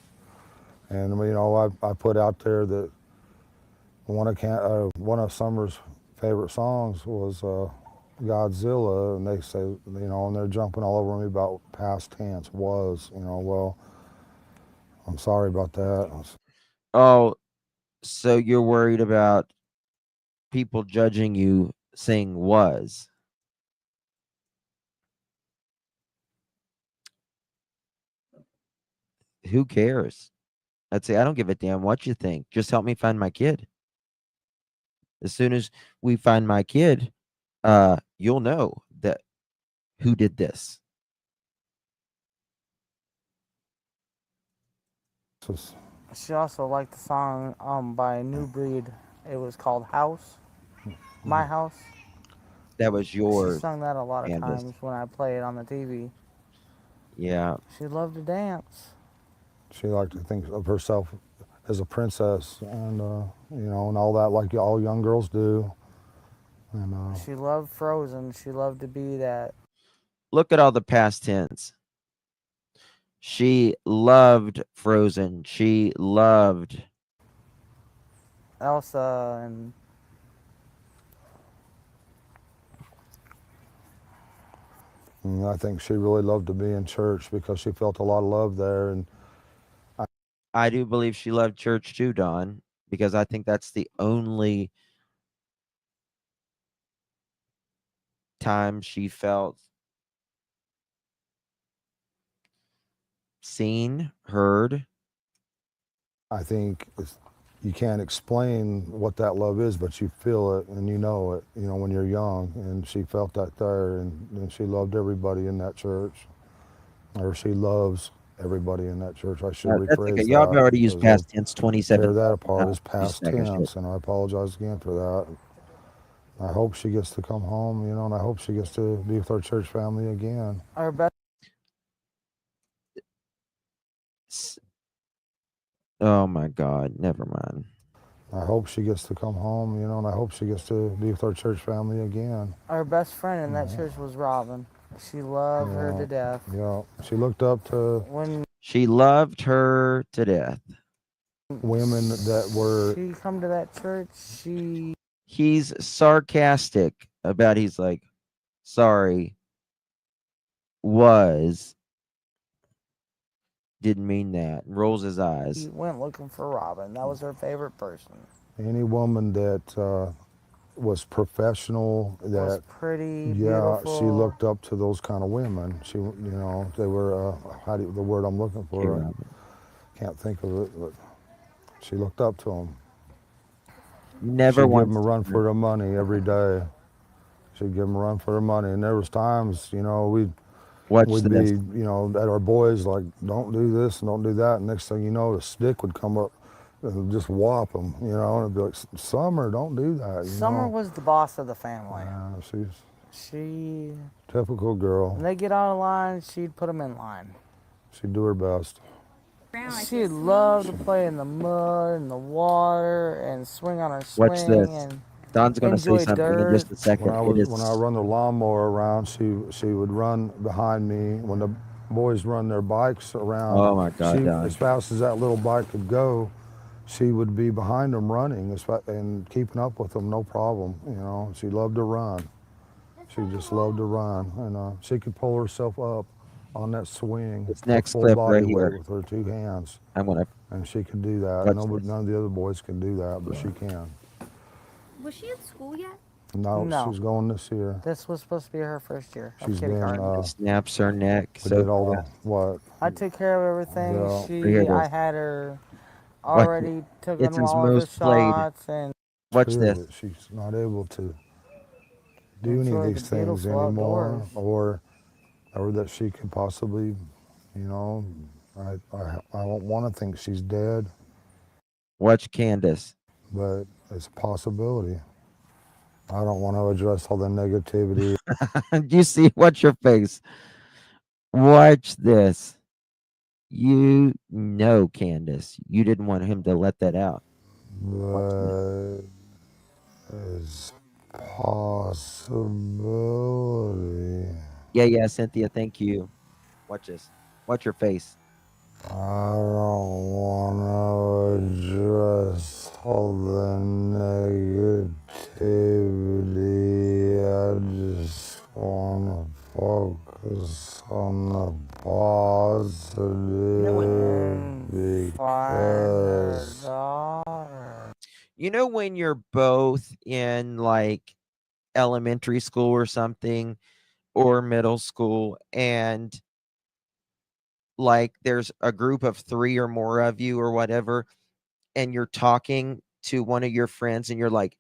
I put out there that one of Summer's favorite songs was Godzilla, and they say, and they're jumping all over me about past tense was, well, I'm sorry about that. Oh, so you're worried about people judging you saying was. Who cares? I'd say, I don't give a damn what you think. Just help me find my kid. As soon as we find my kid, you'll know that who did this. She also liked the song by New Breed. It was called House, My House. That was She yours, sung that a lot of Candace. times when I play it on the TV. Yeah. She loved to dance. She liked to think of herself as a princess, and and all that, like all young girls do. And She loved Frozen. She loved to be that. Look at all the past tense. She loved Frozen. She loved. Elsa I think she really loved to be in church because she felt a lot of love there. And I do believe she loved church too, Don, because I think that's the only time she felt seen, heard. I think you can't explain what that love is, but you feel it and you know it, when you're young. And she felt that there, and she loved everybody in that church, or she loves everybody in that church. I should That's okay. rephrase Y'all have that already used because they'll past tense tear 27 that times apart now. as You past sack of shit. tense, and I apologize again for that. I hope she gets to come home, and I hope she gets to be with our church family again. Our best S- Oh my God. Never mind. I hope she gets to come home, and I hope she gets to be with our church family again. friend in that church was Robin. She loved her to Yeah, death. yeah. She looked up to When She loved her to death. women that were. she come to that church, she He's sarcastic about, he's like, sorry, was, didn't mean that. Rolls his eyes. went looking for Robin. That was her favorite person. Any woman that was professional, Was that pretty, yeah, beautiful. she looked up to those kind of women. They were the word I'm looking Okay, for? Robin. Can't think of it, but she looked up to them. Never She'd give once. them a run for their money every day. She'd give them a run for their money, and there was times, Watch we'd this. be, at our boys like, don't do this and don't do that. And next thing you know, the stick would come up and just whop them, and it'd be like, Summer, don't do that. Summer was the boss of the family. She's She, a typical girl. when they get out of line, she'd put them in line. She'd do her best. She loved to play in the mud and the water and swing on her Watch swing this. and Don's going to say enjoy something in dirt. just a second. When I run the lawnmower around, she would run behind me. When the boys run their bikes around, Oh my God, Don. as fast as that little bike could go, she would be behind them running and keeping up with them, no problem. She loved to run. She just loved to run, and she could pull herself up on that swing, This her next full clip body right here. weight with her two hands, I'm going to and she could do that. watch None this. of the other boys can do that, but she can. Was she in school yet? No, No. she's going this year. This was supposed to be her first year of She's been, kindergarten. Snaps her neck. we So did all the, fast. what? I took care of everything. Yeah. Here it I is. had her Watch already took It's in his all of her most played. shots and Watch Period. this. She's not able to do any Enjoy of the these things beautiful anymore, outdoors. or that she could possibly, I don't want to think she's dead, Watch Candace. but it's a possibility. I don't want to address all the negativity, Do you see? Watch your face. Watch this. You know, Candace, you didn't want him to let that out. but it's possibility. Yeah, Cynthia, thank you. Watch this. Watch your face. I don't want to address all the negativity. I just want to focus on the positive because daughter. You know, when you're both in like elementary school or something, or middle school, and like there's a group of 3 or more of you or whatever, and you're talking to one of your friends and you're like,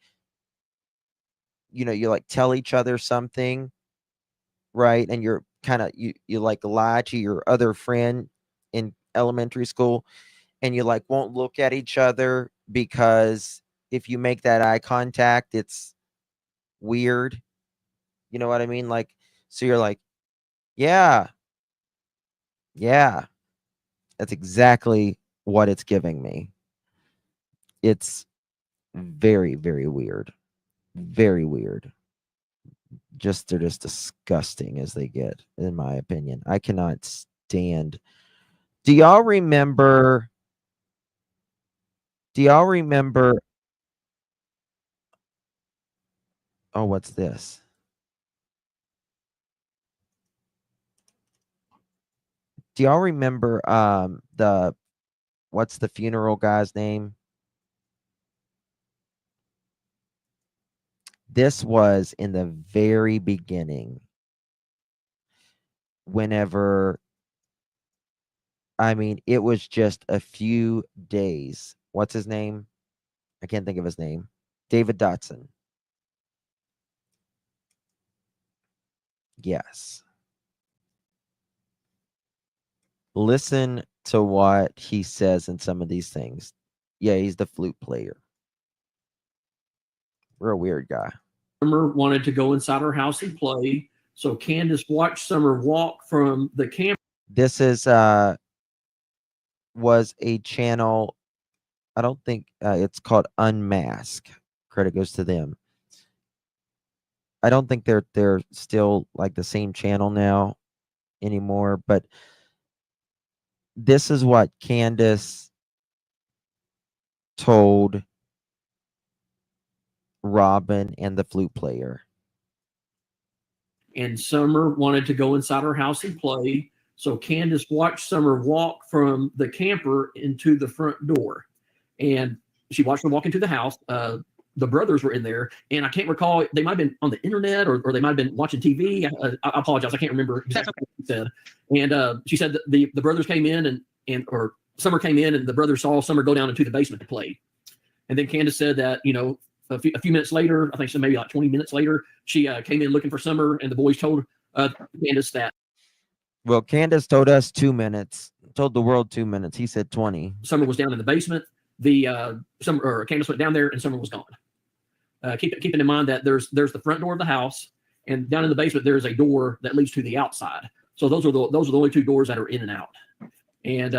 you like tell each other something, right? And you're kind of you like lie to your other friend in elementary school, and you like won't look at each other because if you make that eye contact, it's weird. You know what I mean? Like, so you're like, yeah, yeah, that's exactly what it's giving me. It's very, very weird. Very weird. They're just disgusting as they get, in my opinion. I cannot stand. Do y'all remember? Do y'all remember? Oh, what's this? Do y'all remember the what's the funeral guy's name? This was in the very beginning. Whenever I mean, it was just a few days. What's his name? I can't think of his name. David Dotson. Yes. Listen to what he says in some of these things. Yeah, he's the flute player. Real weird guy. Summer wanted to go inside her house and play, so Candace watched Summer walk from the camp. This is was a channel. I don't think it's called Unmask. Credit goes to them. I don't think they're still like the same channel now anymore, but this is what Candace told Robin and the flute player. And Summer wanted to go inside her house and play, so Candace watched Summer walk from the camper into the front door. And she watched her walk into the house. The brothers were in there, and I can't recall. They might have been on the internet, or they might have been watching TV. I apologize, I can't remember exactly what she said. And she said that the brothers came in, or Summer came in, and the brothers saw Summer go down into the basement to play. And then Candace said that, you know, a few minutes later, I think so, maybe like 20 minutes later, she came in looking for Summer, and the boys told Candace that. Well, Candace told us 2 minutes. Told the world 2 minutes. He said 20. Summer was down in the basement. Candace went down there, and Summer was gone. Keeping in mind that there's the front door of the house, and down in the basement there is a door that leads to the outside. So those are the only two doors that are in and out. And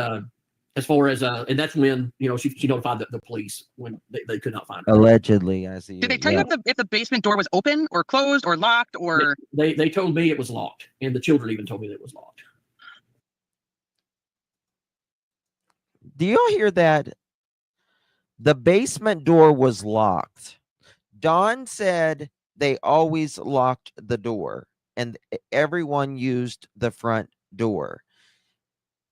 as far as and that's when, you know, she notified the police when they could not find her. Allegedly, I see. Did they tell you if the basement door was open or closed or locked or? They told me it was locked, and the children even told me that it was locked. Do y'all hear that? The basement door was locked. Dawn said they always locked the door, and everyone used the front door.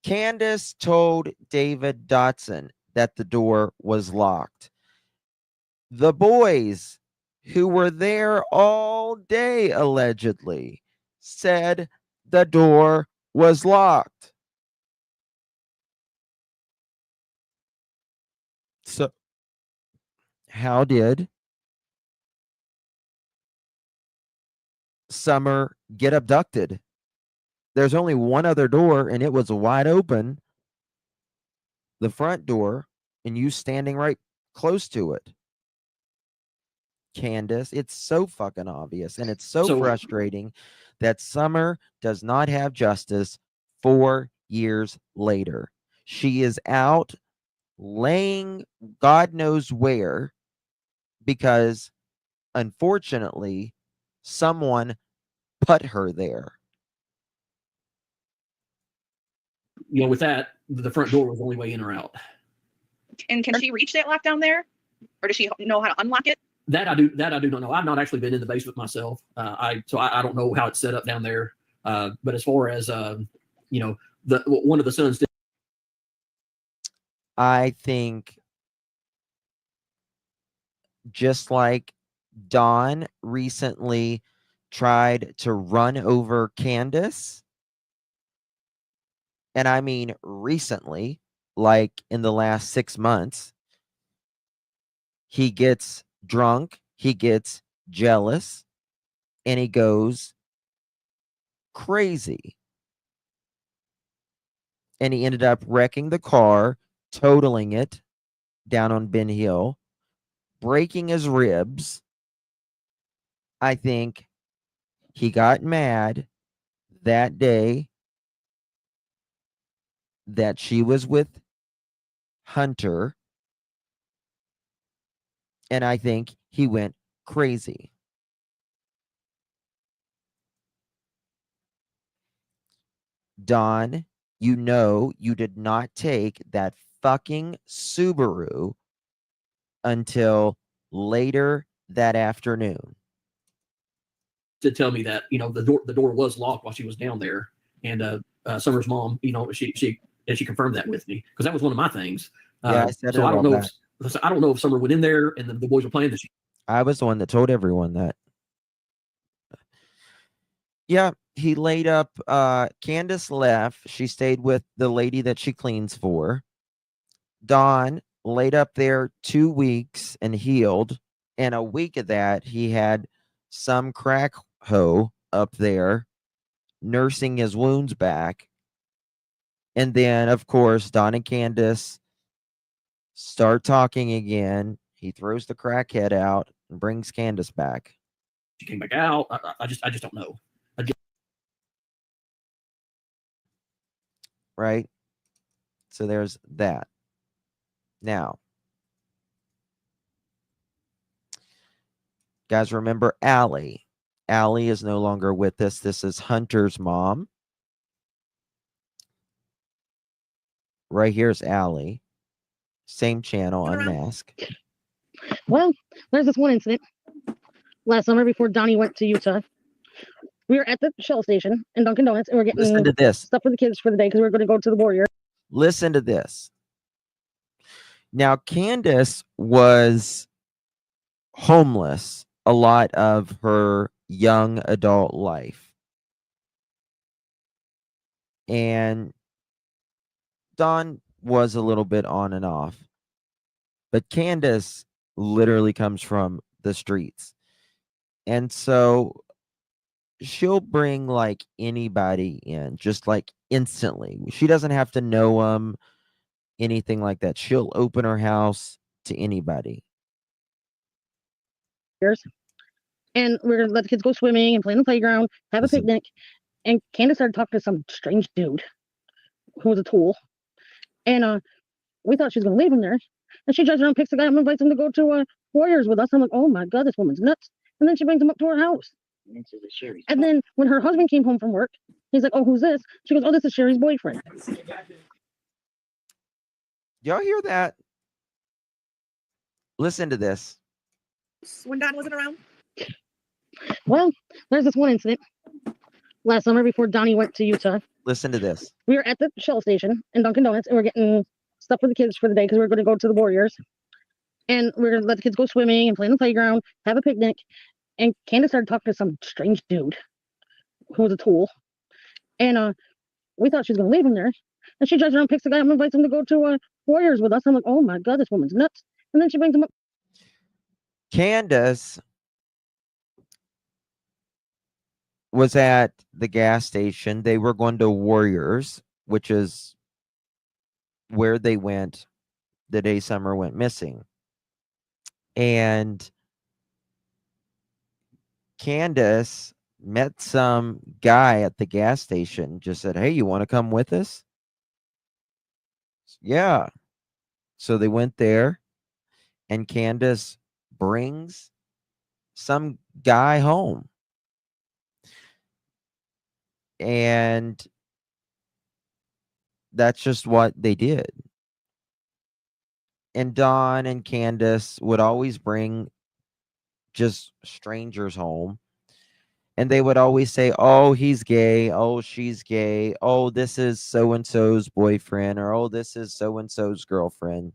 Candace told David Dotson that the door was locked. The boys who were there all day, allegedly, said the door was locked. So, how did Summer get abducted? There's only one other door, and it was wide open, the front door, and you standing right close to it. Candace, it's so fucking obvious, and it's so frustrating that Summer does not have justice 4 years later. She is out laying God knows where because, unfortunately, someone put her there. You know, with that, the front door was the only way in or out. And can she reach that lock down there, or does she know how to unlock it? That I do not know. I've not actually been in the basement myself. I don't know how it's set up down there. But as far as you know, one of the sons did. I think just like Dawn recently tried to run over Candace, and I mean recently, like in the last 6 months, he gets drunk, he gets jealous, and he goes crazy. And he ended up wrecking the car, totaling it down on Ben Hill, breaking his ribs. I think he got mad that day that she was with Hunter, and I think he went crazy. Dawn, you know you did not take that fucking Subaru until later that afternoon. To tell me that, you know, the door was locked while she was down there, and Summer's mom, you know, she confirmed that with me, because that was one of my things. Yeah, I said so I don't know if Summer went in there and the boys were playing. I was the one that told everyone that. Yeah, he laid up. Candace left. She stayed with the lady that she cleans for. Don laid up there 2 weeks and healed. And a week of that, he had some crack hoe up there nursing his wounds back. And then, of course, Don and Candace start talking again. He throws the crackhead out and brings Candace back. She came back out. I just don't know. Right? So there's that. Now, guys, remember Allie. Allie is no longer with us. This is Hunter's mom. Right here's Allie. Same channel, Unmasked. Well, there's this one incident last summer before Donnie went to Utah. We were at the Shell station in Dunkin' Donuts, and we're getting Listen to this. stuff for the kids for the day because we were going to go to the Warriors. Listen to this. Now, Candace was homeless a lot of her young adult life. And Don was a little bit on and off. But Candace literally comes from the streets. And so she'll bring like anybody in, just like instantly. She doesn't have to know them, anything like that. She'll open her house to anybody. And we are going to let the kids go swimming and play in the playground, have a picnic. And Candace started talking to some strange dude who was a tool. And we thought she was going to leave him there. And she drives around, picks the guy up, and invites him to go to Warriors with us. I'm like, oh my God, this woman's nuts. And then she brings him up to her house. And then when her husband came home from work, he's like, oh, who's this? She goes, oh, this is Sherry's boyfriend. Y'all hear that? Listen to this. When Don wasn't around? Well, there's this one incident last summer before Donnie went to Utah. Listen to this. We were at the Shell station in Dunkin' Donuts, and we're getting stuff for the kids for the day because we were going to go to the Warriors. And we are going to let the kids go swimming and play in the playground, have a picnic. And Candace started talking to some strange dude who was a tool. And we thought she was going to leave him there. And she drives around, picks the guy up, and invites him to go to Warriors with us. I'm like, oh my God, this woman's nuts. And then she brings him up. Candace was at the gas station. They were going to Warriors, which is where they went the day Summer went missing. And Candace met some guy at the gas station, just said, hey, you want to come with us? Yeah. So they went there, and Candace brings some guy home. And that's just what they did. And Don and Candace would always bring just strangers home. And they would always say, oh, he's gay. Oh, she's gay. Oh, this is so-and-so's boyfriend. Or, oh, this is so-and-so's girlfriend.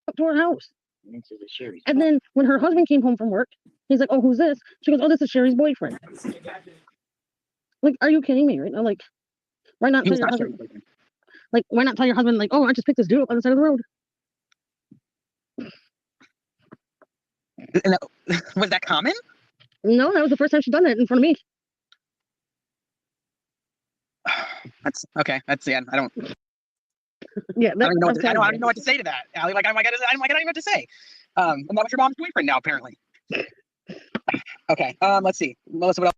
Up to her house. And then when her husband came home from work, he's like, oh, who's this? She goes, oh, this is Sherry's boyfriend. Like, are you kidding me? Right now, like, why not tell your husband? Like, why not tell your husband, like, oh, I just picked this dude up on the side of the road? Was that common? No, that was the first time she'd done it in front of me. That's okay. That's the end. I don't. Yeah, I don't know. I don't even know what to say to that, Allie. Like, oh my God, I don't even know what to say. And that was your mom's boyfriend now, apparently. Okay. Let's see, Melissa. What else?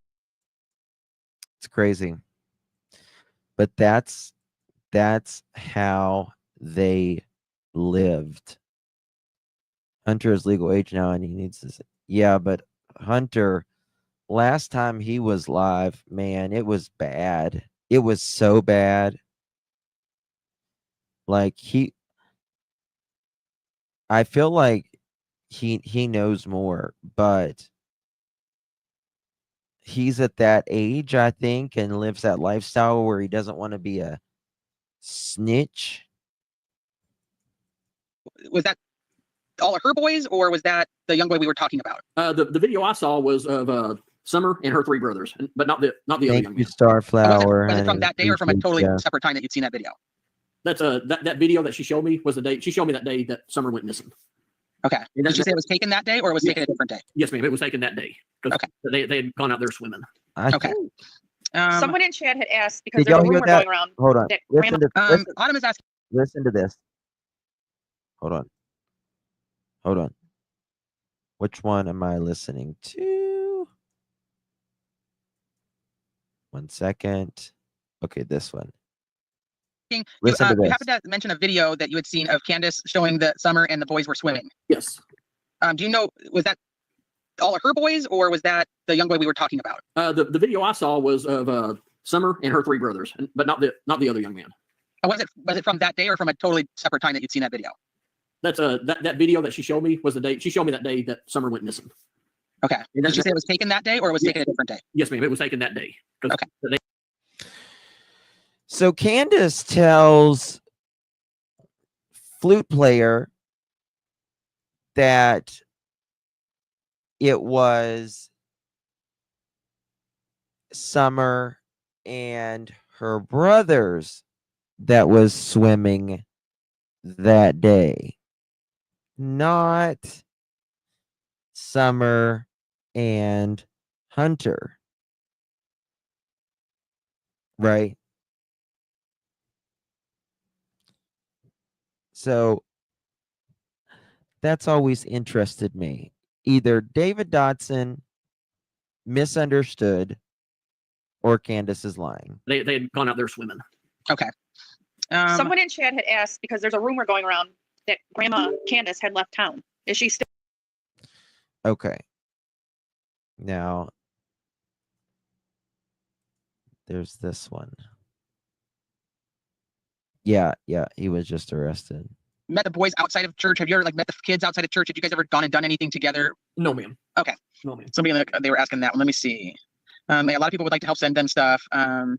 It's crazy. But that's how they lived. Hunter is legal age now, and he needs to say, yeah, but Hunter, last time he was live, man, it was bad. It was so bad. Like I feel like he knows more, but he's at that age, I think, and lives that lifestyle where he doesn't want to be a snitch. Was that all of her boys, or was that the young boy we were talking about? The video I saw was of Summer and her three brothers, but not the other Thank young you, man. Starflower. Was it from honey. that day or from a Appreciate totally ya. separate time that you'd seen that video? That's that video that she showed me was the day she showed me that day that Summer went missing. Okay. Did she say it was taken that day or was it taken a different day? Yes, ma'am. It was taken that day because they had gone out there swimming. I Okay. think- Someone in chat had asked because Did there's y'all a hear rumor that? going around Hold on. that grandma. Autumn is asking. Listen to this. Hold on. Hold on. Which one am I listening to? 1 second. Okay, this one. Listen to You this. happened to mention a video that you had seen of Candace showing that Summer and the boys were swimming. Yes. Do you know, was that all of her boys or was that the young boy we were talking about? The video I saw was of Summer and her three brothers, but not the other young man. Was it from that day or from a totally separate time that you'd seen that video? That's that video that she showed me was the day she showed me that day that Summer went missing. Okay. Did she say it was taken that day or was it taken a different day? Yes, ma'am. It was taken that day. Okay. So Candace tells flute player that it was Summer and her brothers that was swimming that day, not Summer and Hunter. Right? So that's always interested me. Either David Dotson misunderstood or Candace is lying. They had gone out there swimming. Okay. Someone in chat had asked because there's a rumor going around that Grandma Candace had left town. Is she still? Okay. Now, there's this one. Yeah, he was just arrested. Met the boys outside of church. Have you ever met the kids outside of church? Have you guys ever gone and done anything together? No, ma'am. Okay. No, ma'am. Somebody they were asking that one. Let me see. A lot of people would like to help send them stuff. Have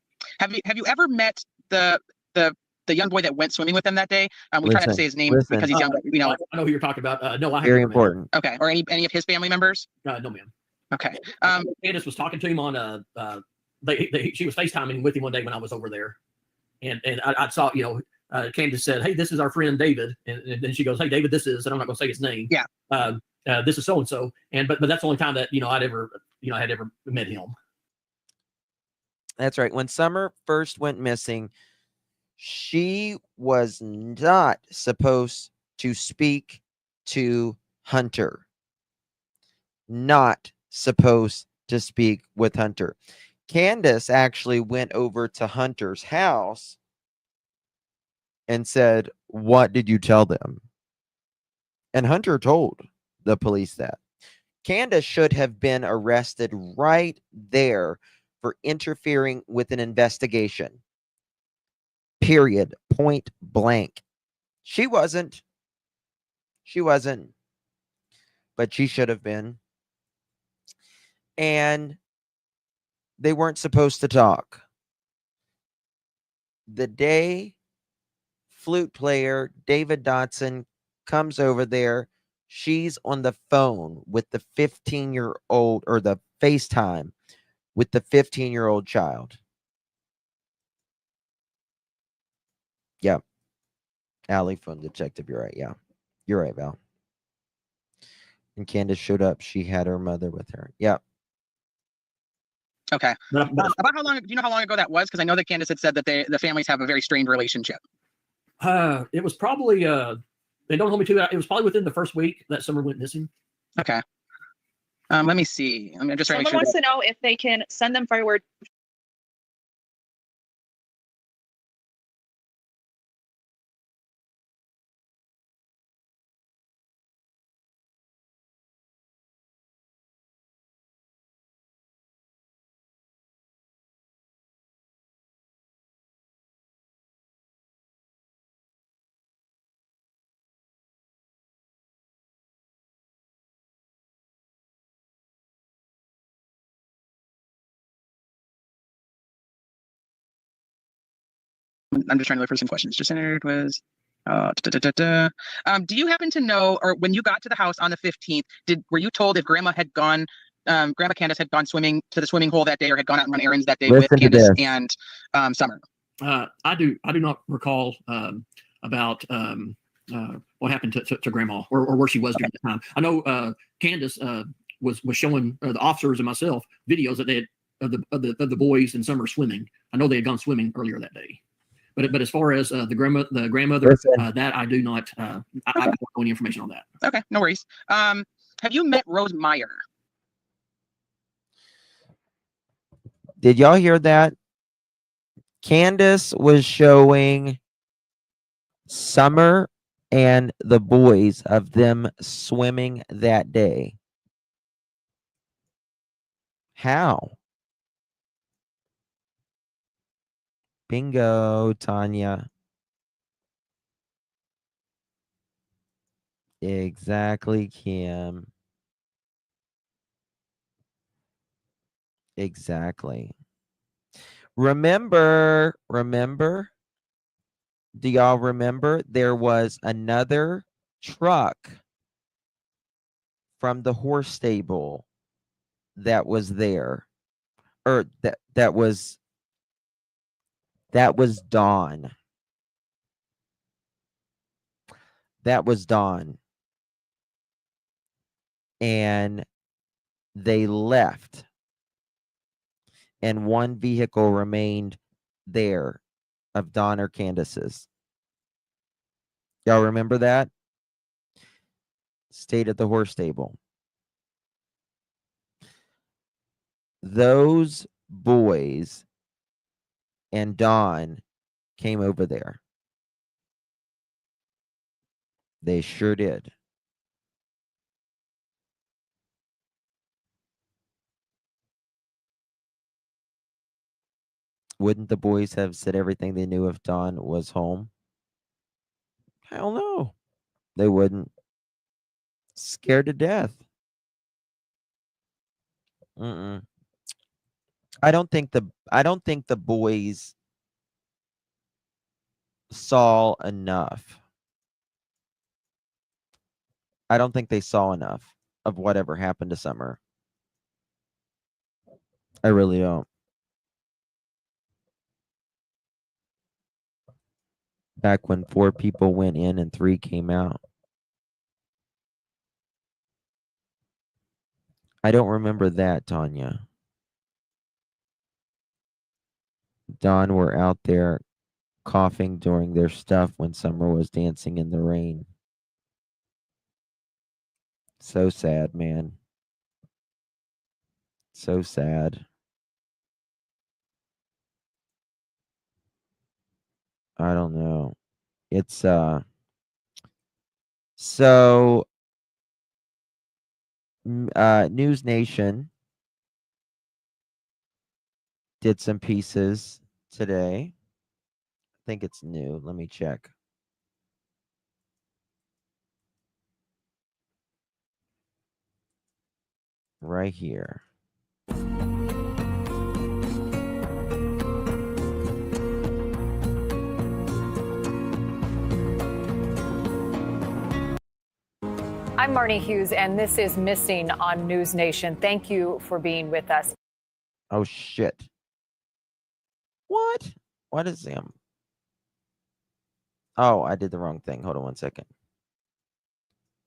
you ever met the young boy that went swimming with them that day? We try not to say his name because he's young, but you know. I know who you're talking about. No, I haven't. Very important. Okay. Or any of his family members? No, ma'am. Okay. Candace was talking to him on she was FaceTiming with him one day when I was over there, and I saw Candace said, "Hey, this is our friend David," and then she goes, "Hey, David, this is," and I'm not going to say his name. Yeah. This is so and so, but that's the only time that I had ever met him. That's right. When Summer first went missing, she was not supposed to speak to Hunter. Not supposed to speak with Hunter. Candace actually went over to Hunter's house and said, "What did you tell them?" And Hunter told the police that. Candace should have been arrested right there for interfering with an investigation. Period. Point blank. She wasn't. But she should have been. And they weren't supposed to talk. The day flute player David Dotson comes over there, she's on the phone with the 15-year-old, or the FaceTime with the 15-year-old child. Yeah. Allie, phone detective, you're right. Yeah. You're right, Val. And Candace showed up. She had her mother with her. Yeah. Okay. About how long? Do you know how long ago that was? Because I know that Candace had said that the families have a very strained relationship. It was probably they don't hold me to that. It was probably within the first week that Summer went missing. Okay. Let me see. I'm just trying to make Someone sure. wants to know if they can send them forward. I'm just trying to look for some questions. Just entered was Do you happen to know, or when you got to the house on the 15th, were you told if Grandma Candace had gone swimming to the swimming hole that day, or had gone out and run errands that day with Candace and Summer? I do not recall about what happened to Grandma or where she was during the time. I know Candace was showing the officers and myself videos that they had of the boys and Summer swimming. I know they had gone swimming earlier that day. But as far as the grandmother, that I do not. I don't know any information on that. Okay, no worries. Have you met Rose Meyer? Did y'all hear that? Candace was showing Summer and the boys of them swimming that day. How? Bingo, Tanya. Exactly, Kim. Exactly. Remember, do y'all remember there was another truck from the horse stable that was there, or that was Dawn. That was Dawn. And they left. And one vehicle remained there of Dawn or Candace's. Y'all remember that? Stayed at the horse stable. Those boys and Dawn came over there. They sure did. Wouldn't the boys have said everything they knew if Dawn was home? Hell no. They wouldn't. Scared to death. I don't think the boys saw enough. I don't think they saw enough of whatever happened to Summer. I really don't. Back when 4 people went in and 3 came out. I don't remember that, Tanya. Dawn were out there coughing during their stuff when Summer was dancing in the rain. So sad, man. So sad. I don't know. It's so News Nation did some pieces today. I think it's new. Let me check. Right here. I'm Marnie Hughes, and this is Missing on News Nation. Thank you for being with us. Oh, shit. What? What is him? Oh, I did the wrong thing. Hold on one second.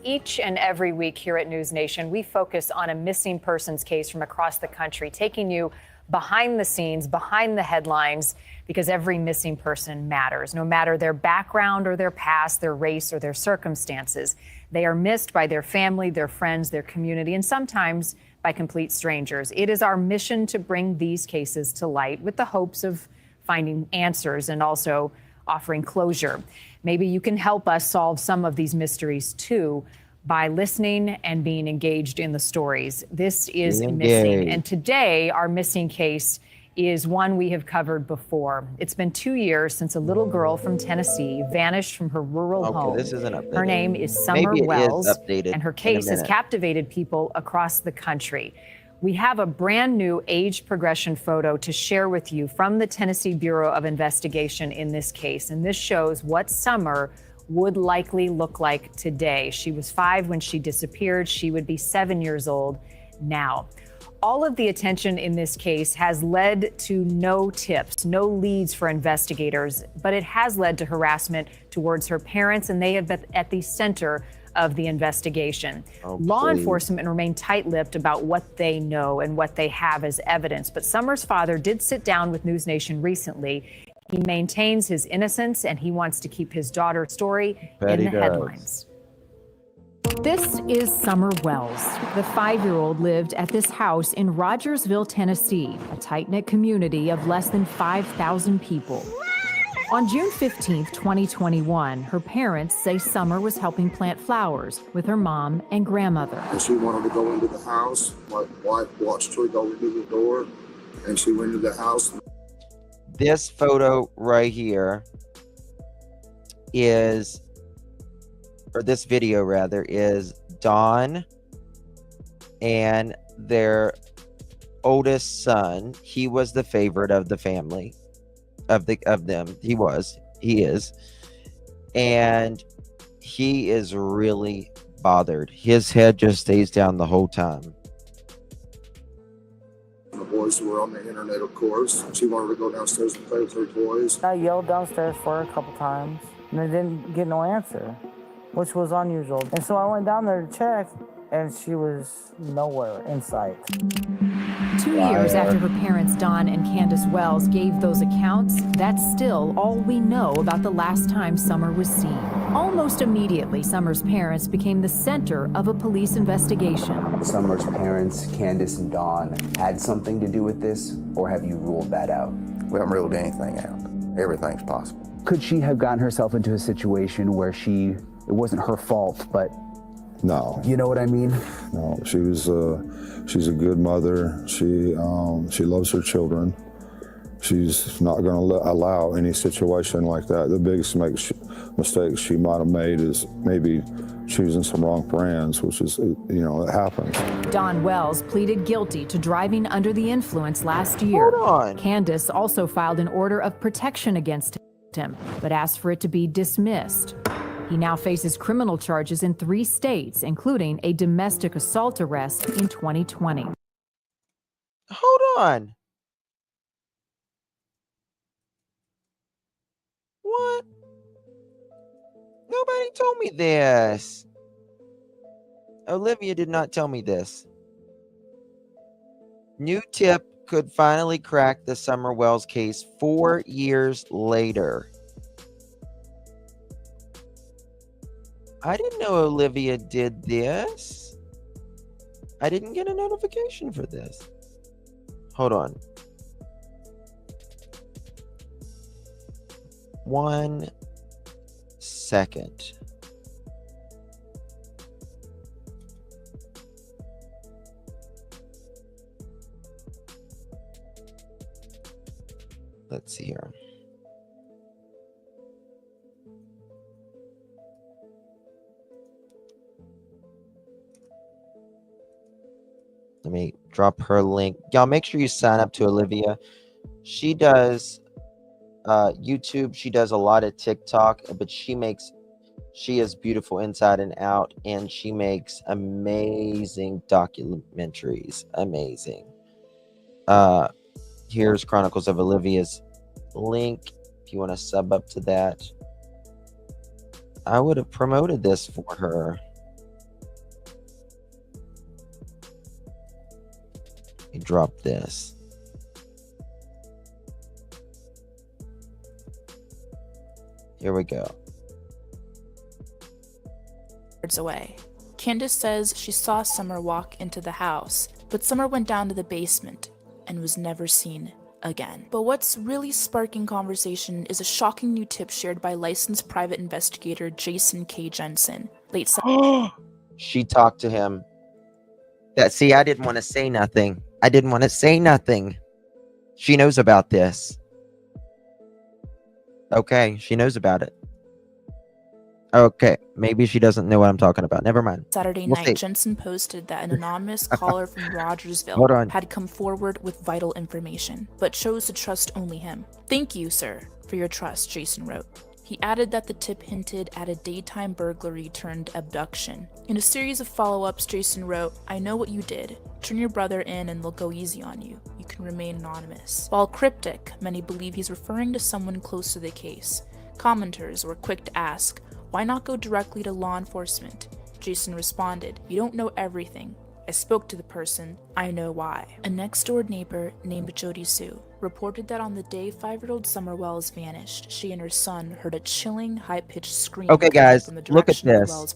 Each and every week here at News Nation, we focus on a missing persons case from across the country, taking you behind the scenes, behind the headlines, because every missing person matters, no matter their background or their past, their race or their circumstances. They are missed by their family, their friends, their community, and sometimes by complete strangers. It is our mission to bring these cases to light with the hopes of finding answers and also offering closure. Maybe you can help us solve some of these mysteries too by listening and being engaged in the stories. This is Missing, and today our missing case is one we have covered before. It's been 2 years since a little girl from Tennessee vanished from her rural home. This isn't updated. Her name is Summer Wells, and her case has minute. captivated people across the country. We have a brand new age progression photo to share with you from the Tennessee Bureau of Investigation in this case, and this shows what Summer would likely look like today. She was 5 when she disappeared. She would be 7 years old now. All of the attention in this case has led to no tips, no leads for investigators, but it has led to harassment towards her parents, and they have been at the center of the investigation. Law enforcement remain tight-lipped about what they know and what they have as evidence, but Summer's father did sit down with News Nation recently. He maintains his innocence, and he wants to keep his daughter's story in the headlines. This is Summer Wells. The 5-year-old lived at this house in Rogersville, Tennessee, a tight-knit community of less than 5,000 people. On June 15, 2021, her parents say Summer was helping plant flowers with her mom and grandmother. And she wanted to go into the house. My wife watched her go into the door, and she went into the house. This photo right here is, or this video rather, is Dawn and their oldest son. He was the favorite of the family, of them. He is, and he is really bothered. His head just stays down the whole time. The boys were on the internet, of course. She wanted to go downstairs and play with her toys. I yelled downstairs for her a couple times, and I didn't get no answer, which was unusual. And so I went down there to check, and she was nowhere in sight. 2 years after her parents, Dawn and Candace Wells, gave those accounts, that's still all we know about the last time Summer was seen. Almost immediately, Summer's parents became the center of a police investigation. Summer's parents, Candace and Dawn, had something to do with this, or have you ruled that out? We haven't ruled anything out. Everything's possible. Could she have gotten herself into a situation where it wasn't her fault, but No. you know what I mean? No, she's a good mother. She loves her children. She's not going to allow any situation like that. The biggest mistake she might have made is maybe choosing some wrong brands, which is, it happens. Dawn Wells pleaded guilty to driving under the influence last year. Hold on. Candace also filed an order of protection against him, but asked for it to be dismissed. He now faces criminal charges in 3 states, including a domestic assault arrest in 2020. Hold on. What? Nobody told me this. Olivia did not tell me this. New tip could finally crack the Summer Wells case 4 years later. I didn't know Olivia did this. I didn't get a notification for this. Hold on. 1 second. Let's see here. Let me drop her link. Y'all make sure you sign up to Olivia. She does YouTube. She does a lot of TikTok, but she is beautiful inside and out, and she makes amazing documentaries. Amazing. Here's Chronicles of Olivia's link. If you want to sub up to that, I would have promoted this for her. Drop this. Here we go. Away. Candace says she saw Summer walk into the house, but Summer went down to the basement and was never seen again. But what's really sparking conversation is a shocking new tip shared by licensed private investigator Jason K. Jensen. She talked to him. I didn't want to say nothing. She knows about this. Okay, she knows about it. Okay, maybe she doesn't know what I'm talking about. Never mind. Saturday night, Jensen posted that an anonymous caller from Rogersville had come forward with vital information, but chose to trust only him. "Thank you, sir, for your trust," Jason wrote. He added that the tip hinted at a daytime burglary turned abduction. In a series of follow-ups, Jason wrote, "I know what you did. Turn your brother in and they'll go easy on you. You can remain anonymous." While cryptic, many believe he's referring to someone close to the case. Commenters were quick to ask, why not go directly to law enforcement? Jason responded, "You don't know everything. I spoke to the person. I know why." A next-door neighbor named Jody Sue reported that on the day 5-year-old Summer Wells vanished, she and her son heard a chilling, high-pitched scream Okay, coming guys, from the look at direction of the this. Wells.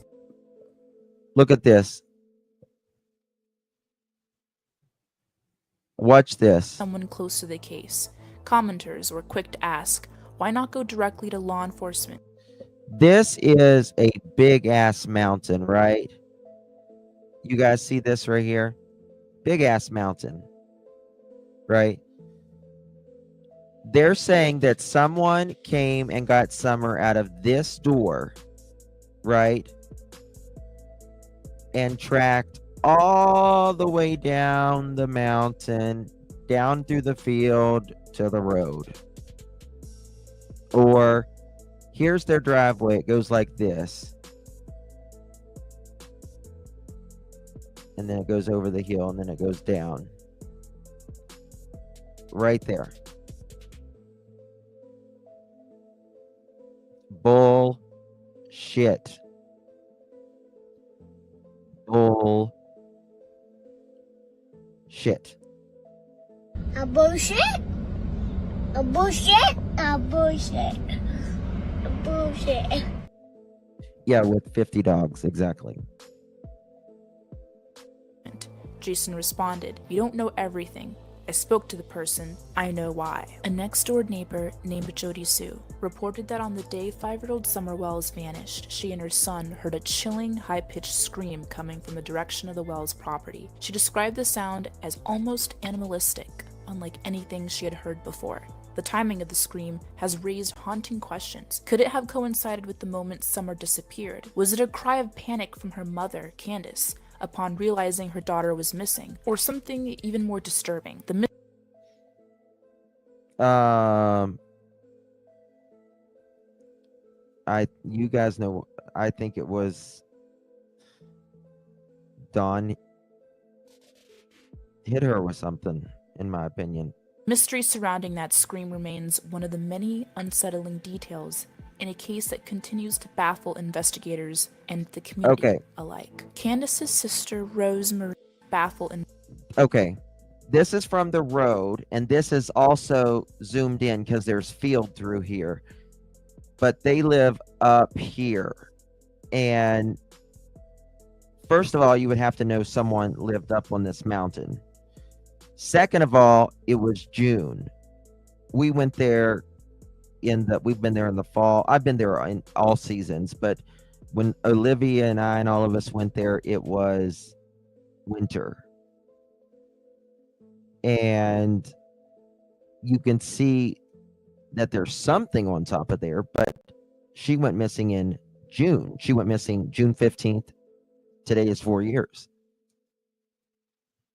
Look at this. Watch this. Someone close to the case. Commenters were quick to ask, why not go directly to law enforcement? This is a big ass mountain, right? You guys see this right here? Big ass mountain, right? They're saying that someone came and got Summer out of this door, right? And tracked all the way down the mountain, down through the field to the road. Or here's their driveway. It goes like this. And then it goes over the hill and then it goes down. Right there. Bullshit. Bullshit. A bullshit? A bullshit? A bullshit. A bullshit. Yeah, with 50 dogs, exactly. Jason responded, "You don't know everything. I spoke to the person. I know why." A next-door neighbor named Jody Sue reported that on the day 5-year-old Summer Wells vanished, she and her son heard a chilling, high-pitched scream coming from the direction of the Wells property. She described the sound as almost animalistic, unlike anything she had heard before. The timing of the scream has raised haunting questions. Could it have coincided with the moment Summer disappeared? Was it a cry of panic from her mother, Candace, upon realizing her daughter was missing, or something even more disturbing? You guys know, I think it was Dawn hit her with something, in my opinion. Mystery surrounding that scream remains one of the many unsettling details in a case that continues to baffle investigators and the community alike. Candace's sister, Rose Marie, Okay, this is from the road, and this is also zoomed in because there's field through here. But they live up here. And first of all, you would have to know someone lived up on this mountain. Second of all, it was June. We went there we've been there in the fall. I've been there in all seasons, but when Olivia and I and all of us went there, it was winter. And you can see that there's something on top of there, but she went missing in June. She went missing June 15th. Today is 4 years.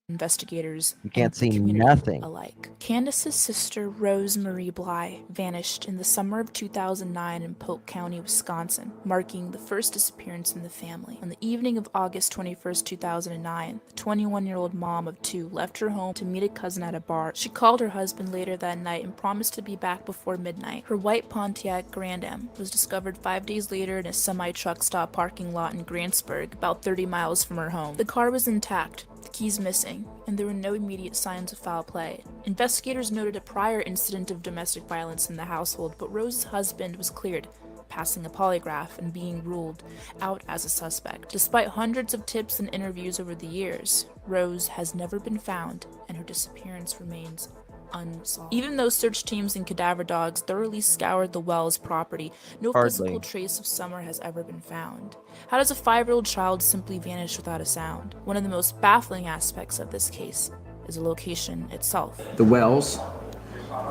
Investigators you can't see community nothing alike. Candace's sister, Rose Marie Bly, vanished in the summer of 2009 in Polk County, Wisconsin, marking the first disappearance in the family. On the evening of August 21st, 2009, the 21-year-old mom of two left her home to meet a cousin at a bar. She called her husband later that night and promised to be back before midnight. Her white Pontiac Grand Am was discovered 5 days later in a semi-truck stop parking lot in Grantsburg, about 30 miles from her home. The car was intact, the keys missing, and there were no immediate signs of foul play. Investigators noted a prior incident of domestic violence in the household, but Rose's husband was cleared, passing a polygraph and being ruled out as a suspect. Despite hundreds of tips and interviews over the years, Rose has never been found, and her disappearance remains unsolved. Even though search teams and cadaver dogs thoroughly scoured the Wells property, no physical trace of Summer has ever been found. How does a 5-year-old child simply vanish without a sound? One of the most baffling aspects of this case is the location itself. The Wells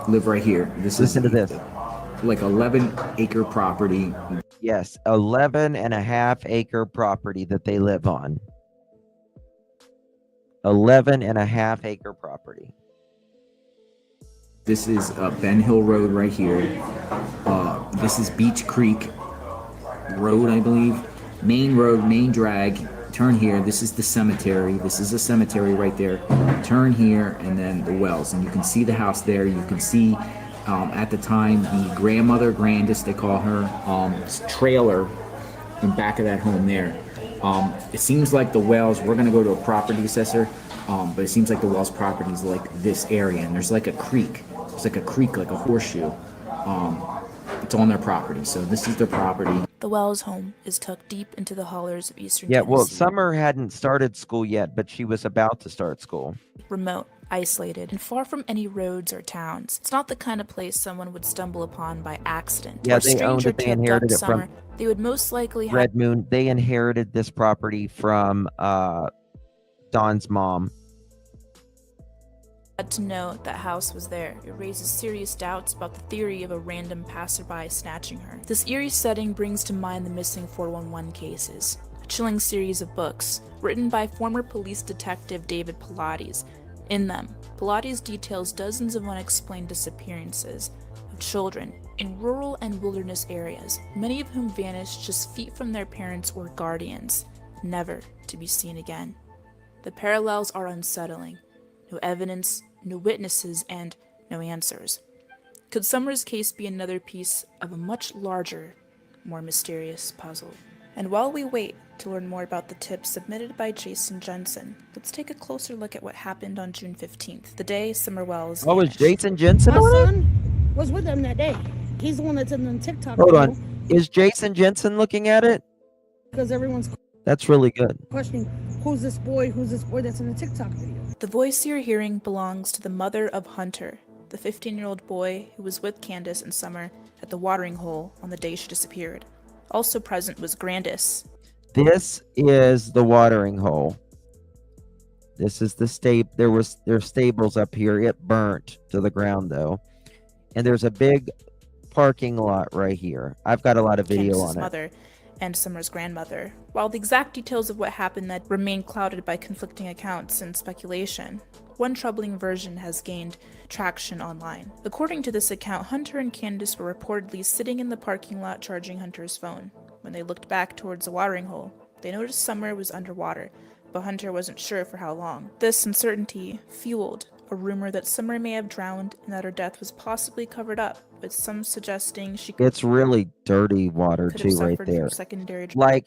live right here. Listen to this. Like 11-acre property. Yes, 11.5-acre property that they live on. 11.5-acre property. This is Ben Hill Road right here. This is Beach Creek Road, I believe. Main road, main drag. Turn here. This is the cemetery. This is a cemetery right there. Turn here, and then the wells. And you can see the house there. You can see at the time the grandmother, Grandis, they call her, trailer in back of that home there. It seems like the wells, we're going to go to a property assessor, but it seems like the wells property is like this area, and there's like a creek. It's like a creek, like a horseshoe. It's on their property, so this is their property. The Wells home is tucked deep into the hollers of eastern Yeah, well, Tennessee. Summer hadn't started school yet, but she was about to start school. Remote, isolated, and far from any roads or towns. It's not the kind of place someone would stumble upon by accident. Yeah, Or they owned stranger it. They to abduct inherited it Summer. from They would most likely have Red Moon. They inherited this property from Dawn's mom. to know that house was there. It raises serious doubts about the theory of a random passerby snatching her. This eerie setting brings to mind the missing 411 cases, a chilling series of books written by former police detective David Pilates. In them, Pilates details dozens of unexplained disappearances of children in rural and wilderness areas, many of whom vanished just feet from their parents or guardians, never to be seen again. The parallels are unsettling. No evidence, no witnesses, and no answers. Could Summer's case be another piece of a much larger, more mysterious puzzle? And while we wait to learn more about the tips submitted by Jason Jensen, let's take a closer look at what happened on June 15th, the day Summer Wells Oh, was vanished. Jason Jensen My on it? son was with them that day. He's the one that's in the TikTok Hold video on. Is Jason Jensen looking at it? because everyone's That's really good. questioning who's this boy that's in the TikTok video. The voice you're hearing belongs to the mother of Hunter, the 15-year-old boy who was with Candace and Summer at the watering hole on the day she disappeared. Also present was Grandis. This is the watering hole. This is the there's stables up here. It burnt to the ground though. And there's a big parking lot right here. I've got a lot of video Candace's on it. mother and Summer's grandmother. While the exact details of what happened that remain clouded by conflicting accounts and speculation, one troubling version has gained traction online. According to this account, Hunter and Candace were reportedly sitting in the parking lot charging Hunter's phone. When they looked back towards the watering hole, they noticed Summer was underwater, but Hunter wasn't sure for how long. This uncertainty fueled a rumor that Summer may have drowned and that her death was possibly covered up, with some suggesting she It's really dirty water could have too right suffered there. from secondary Like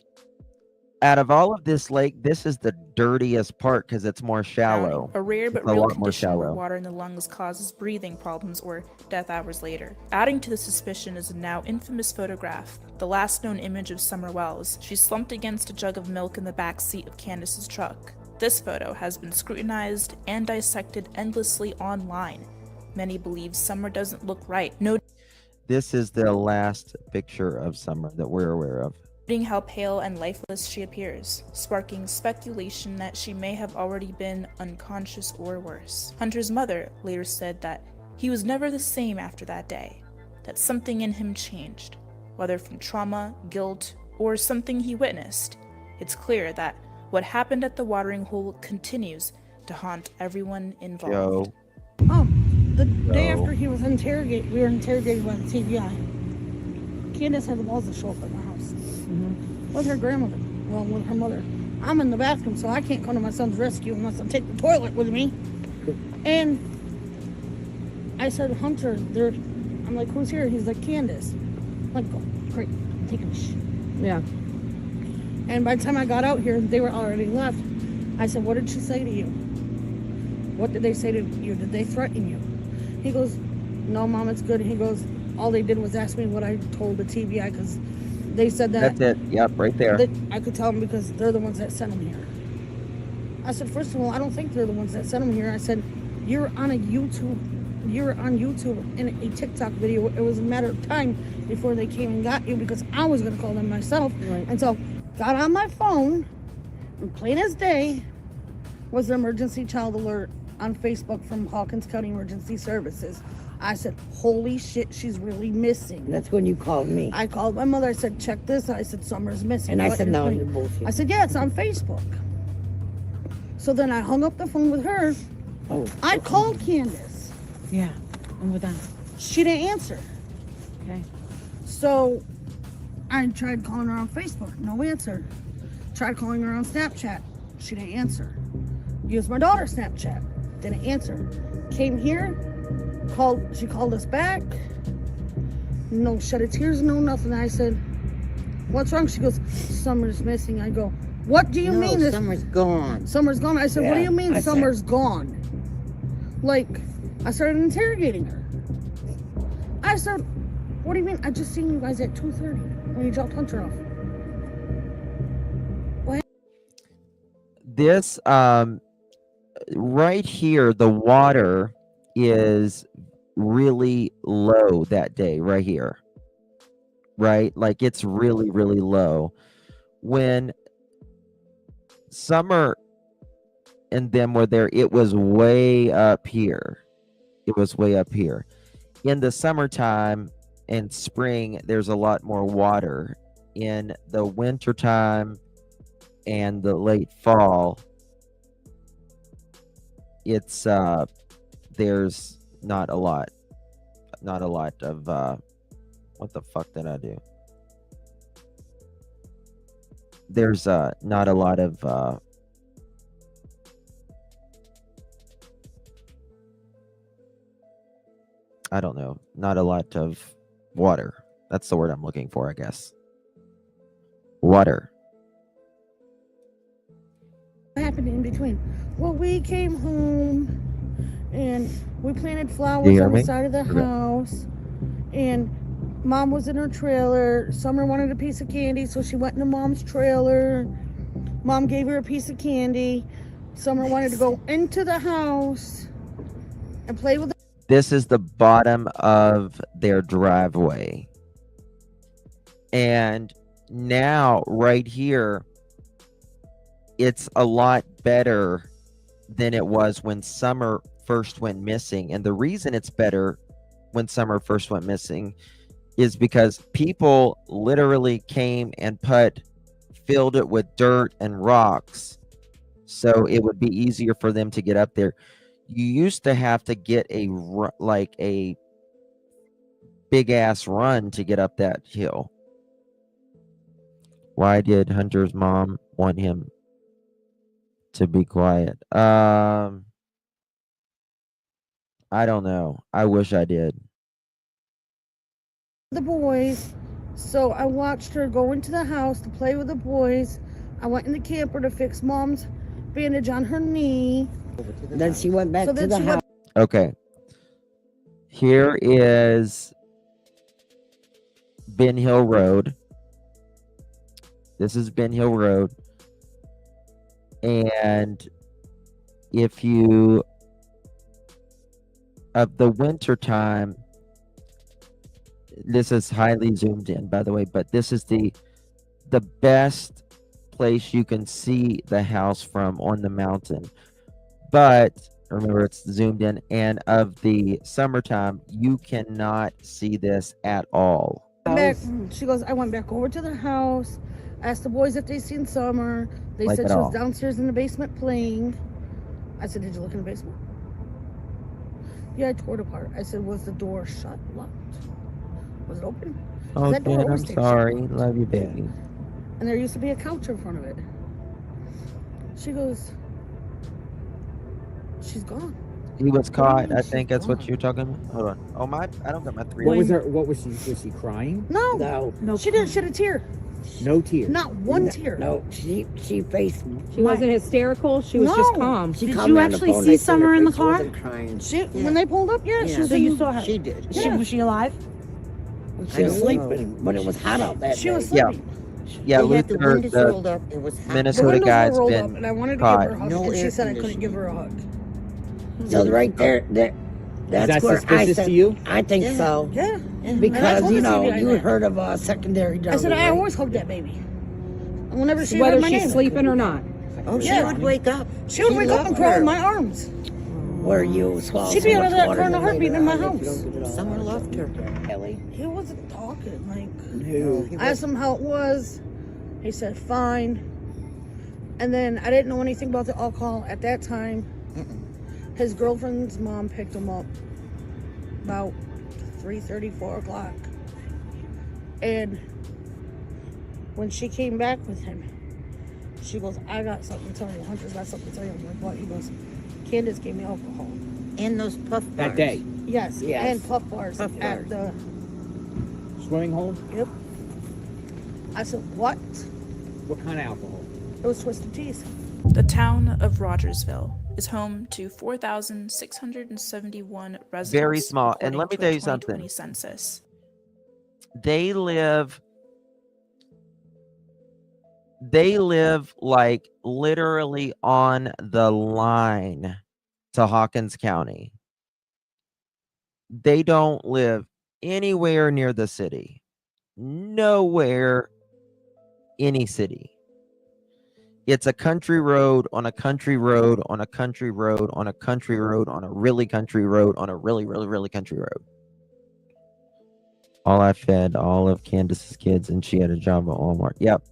out of all of this lake, this is the dirtiest part because it's more shallow. a rare but It's a real lot more condition where shallow. water in the lungs causes breathing problems or death hours later. Adding to the suspicion is a now infamous photograph, the last known image of Summer Wells. She's slumped against a jug of milk in the back seat of Candace's truck. This photo has been scrutinized and dissected endlessly online. Many believe Summer doesn't look right, This is the last picture of Summer that we're aware of. noting how pale and lifeless she appears, sparking speculation that she may have already been unconscious or worse. Hunter's mother later said that he was never the same after that day, that something in him changed, whether from trauma, guilt, or something he witnessed. It's clear that what happened at the watering hole continues to haunt everyone involved. Joe. The day after he was interrogated, we were interrogated by the TBI. Candace had the balls to show up at my house with her grandmother, well, with her mother. I'm in the bathroom, so I can't come to my son's rescue unless I take the toilet with me. And I said, Hunter, I'm like, who's here? He's like, Candace. I'm like, oh, great, I'm taking a shit. Yeah. And by the time I got out here, they were already left. I said, what did she say to you? What did they say to you? Did they threaten you? He goes, no, Mom, it's good. He goes, all they did was ask me what I told the TBI because they said that. That's it. Yep, right there. That I could tell them because they're the ones that sent them here. I said, first of all, I don't think they're the ones that sent them here. I said, you're on YouTube in a TikTok video. It was a matter of time before they came and got you because I was going to call them myself. Right. And so got on my phone, and plain as day was the emergency child alert on Facebook from Hawkins County Emergency Services. I said, holy shit, she's really missing. That's when you called me. I called my mother. I said, check this. I said, Summer's missing. And I What said, you're no, putting-" you're bullshit. I said, yeah, it's on Facebook. So then I hung up the phone with her. Oh, I called Candace. yeah. And with that, She didn't answer. okay. So I tried calling her on Facebook, no answer. Tried calling her on Snapchat, she didn't answer. Used my daughter's Snapchat, didn't answer. Came here, she called us back. No shed of tears, no nothing. I said, what's wrong? She goes, Summer's missing. I go, what do you mean? Summer's gone. Summer's gone. I said, what do you mean Summer's gone? Like, I started interrogating her. I said, what do you mean? I just seen you guys at 2:30 when you dropped Hunter off. What? This right here, the water is really low that day right here, right? Like it's really, really low. When Summer and them were there, it was way up here. It was way up here. In the summertime and spring, there's a lot more water. In the wintertime and the late fall, it's there's not a lot of what the fuck did I do? There's not a lot of I don't know, not a lot of water. That's the word I'm looking for, I guess. Water. What happened in between? Well, we came home and we planted You flowers hear on me? the side of the Okay. house. And Mom was in her trailer. Summer wanted a piece of candy, so she went into Mom's trailer. Mom gave her a piece of candy. Summer wanted to go into the house and play with This is the bottom of their driveway. And now, right here, it's a lot better than it was when Summer first went missing. And the reason it's better when Summer first went missing is because people literally came and filled it with dirt and rocks, so it would be easier for them to get up there. You used to have to get a big ass run to get up that hill. Why did Hunter's mom want him to be quiet? I don't know. I wish I did. the boys. So I watched her go into the house to play with the boys. I went in the camper to fix Mom's bandage on her knee. Then she went back So to then the she house. went Okay. Here is Ben Hill Road. This is Ben Hill Road. And if you, of the winter time, this is highly zoomed in, by the way, but this is the best place you can see the house from on the mountain. But remember, it's zoomed in, and of the summertime, you cannot see this at all. back. She goes, I went back over to the house, asked the boys if they seen Summer. They Like said at she was all. downstairs in the basement playing. I said, did you look in the basement? Yeah, I tore it apart. I said, was the door shut, locked? Was it open? Oh, That door Jen, always I'm stays shut, sorry. locked. Love you, baby. And there used to be a couch in front of it. She goes, she's gone. He was What do you caught. mean I she's think that's what gone? you're talking about. Hold on. Oh, I don't got my three. What was her? What was she? Was she crying? No, No, she didn't shed a tear. No tears. Not one tear. no, she faced me. She wasn't hysterical. She was just No. calm. She Did called you me on the actually phone. see I seen Summer her in the face. She car? wasn't crying. She, when they pulled up, yeah, she was So in you the- saw her? She did. Was she alive? She was sleeping, but it was hot out that She day. was Yeah. sleeping. Yeah, They had the Luther, windows rolled the up. It was hot. The Minnesota windows guy's were rolled been up, and I wanted to caught. give her a hug, No and she air said I couldn't conditioning. give her a hug. So right there, Is that's that where I suspicious said, to you? I think Yeah. so. Yeah. Because, told you the know, CBI you that. heard of secondary I said, I right? always hug that baby. And whenever she Whether heard my she's name, sleeping or not. Oh, she Yeah. would wake up. she would wake up and loved crawl her. in my arms. Where you swallow She'd be so out of much that water car in a and heartbeat later in my on, if you house. don't get it all. Someone loved her. Ellie, he wasn't talking. Like, No. I asked him how it was. He said fine. And then I didn't know anything about the alcohol at that time. His girlfriend's mom picked him up. about 3:30, 4 o'clock. And when she came back with him, she goes, I got something to tell you. Hunter's got something to tell you. I'm like, what? He goes, Candace gave me alcohol. And those puff bars. That day. Yes, Yes. and puff bars Puff at the Swimming hole? Yep. I said, what? What kind of alcohol? It was Twisted Teas. The town of Rogersville is home to 4,671 residents. Very small. And according let me to tell a you something. 2020 census. They live like literally on the line to Hawkins County. They don't live anywhere near the city. Nowhere, any city. It's a country road on a country road on a country road on a country road on a really country road on a really, really, really country road. I fed all of Candace's kids, and she had a job at Walmart. Yep.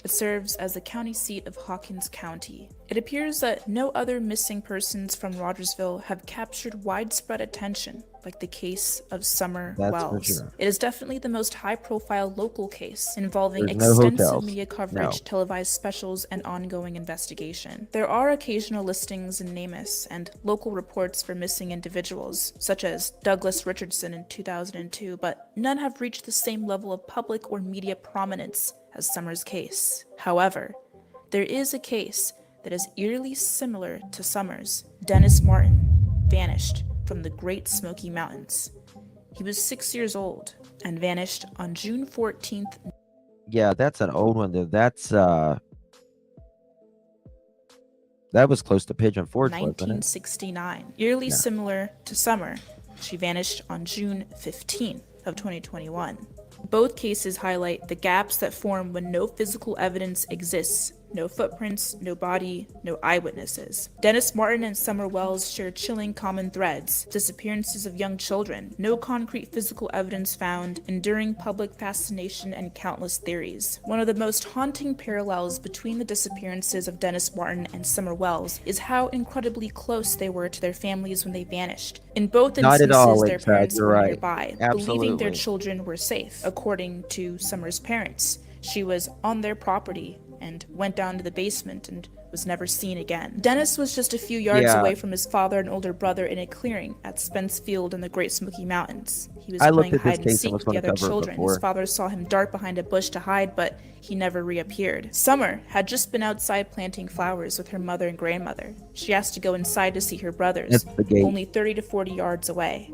It serves as the county seat of Hawkins County. It appears that no other missing persons from Rogersville have captured widespread attention like the case of Summer That's for Wells. sure. It is definitely the most high-profile local case involving There's no extensive hotels. media coverage, No. televised specials, and ongoing investigation. There are occasional listings in NamUs and local reports for missing individuals, such as Douglas Richardson in 2002, but none have reached the same level of public or media prominence as Summer's case. However, there is a case that is eerily similar to Summer's. Dennis Martin vanished from the Great Smoky Mountains. He was 6 years old and vanished on June 14th. Yeah, that's an old one, though. That's that was close to Pigeon Forge, wasn't it? 1969. Eerily Yeah. similar to Summer. She vanished on June 15th of 2021. Both cases highlight the gaps that form when no physical evidence exists. No footprints, no body, no eyewitnesses. Dennis Martin and Summer Wells share chilling common threads: disappearances of young children, no concrete physical evidence found, enduring public fascination, and countless theories. One of the most haunting parallels between the disappearances of Dennis Martin and Summer Wells is how incredibly close they were to their families when they vanished. In both Not at instances, all, their Lakeside, parents you're were right. nearby, believing their Absolutely. children were safe. According to Summer's parents, she was on their property and went down to the basement and was never seen again. Dennis was just a few yards Yeah. away from his father and older brother in a clearing at Spence Field in the Great Smoky Mountains. He was I looked playing at this hide and case and seek was with the gonna other cover it children. before. His father saw him dart behind a bush to hide, but he never reappeared. Summer had just been outside planting flowers with her mother and grandmother. She asked to go inside to see her brothers, That's the gate. only 30 to 40 yards away.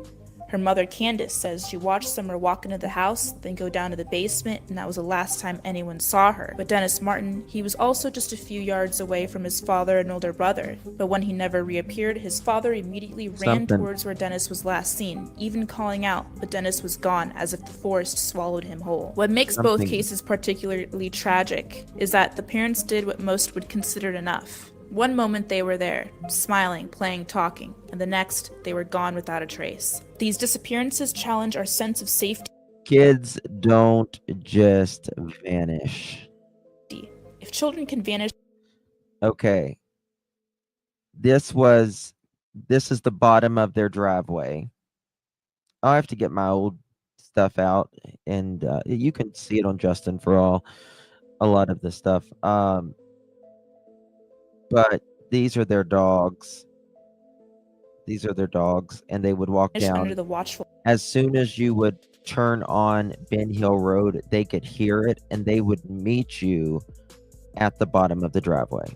Her mother, Candace, says she watched Summer walk into the house, then go down to the basement, and that was the last time anyone saw her. But Dennis Martin, he was also just a few yards away from his father and older brother. But when he never reappeared, his father immediately ran Something. towards where Dennis was last seen, even calling out, but Dennis was gone, as if the forest swallowed him whole. What makes both Something. cases particularly tragic is that the parents did what most would consider enough. One moment they were there, smiling, playing, talking, and the next they were gone without a trace. These disappearances challenge our sense of safety. Kids don't just vanish. If children can vanish, Okay. This is the bottom of their driveway. I'll have to get my old stuff out, and you can see it on Justin for a lot of the stuff. But these are their dogs. These are their dogs, and they would walk down. under the watchful As soon as you would turn on Ben Hill Road, they could hear it, and they would meet you at the bottom of the driveway.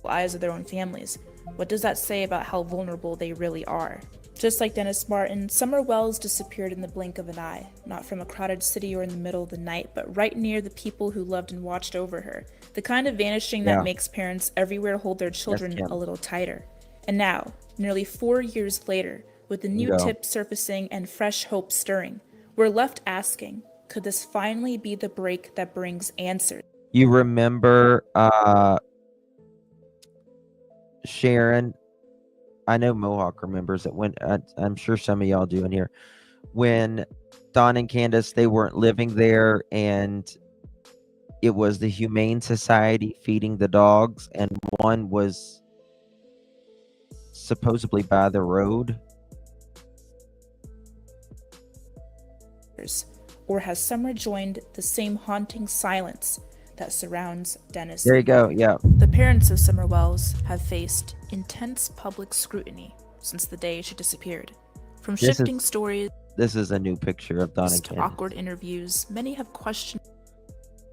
eyes of their own families. What does that say about how vulnerable they really are? Just like Dennis Martin, Summer Wells disappeared in the blink of an eye, not from a crowded city or in the middle of the night, but right near the people who loved and watched over her. The kind of vanishing Yeah. that makes parents everywhere hold their children Kim. a little tighter. And now, nearly 4 years later, with the new Bingo. tip surfacing and fresh hope stirring, we're left asking, could this finally be the break that brings answers? You remember Sharon? I know Mohawk remembers it when I'm sure some of y'all do in here. When Don and Candace, they weren't living there, and it was the Humane Society feeding the dogs, and one was supposedly by the road. Or has Summer joined the same haunting silence that surrounds Dennis? There you go. Yeah. The parents of Summer Wells have faced intense public scrutiny since the day she disappeared. From shifting stories. This is a new picture of Donna to Candy. awkward interviews, many have questioned.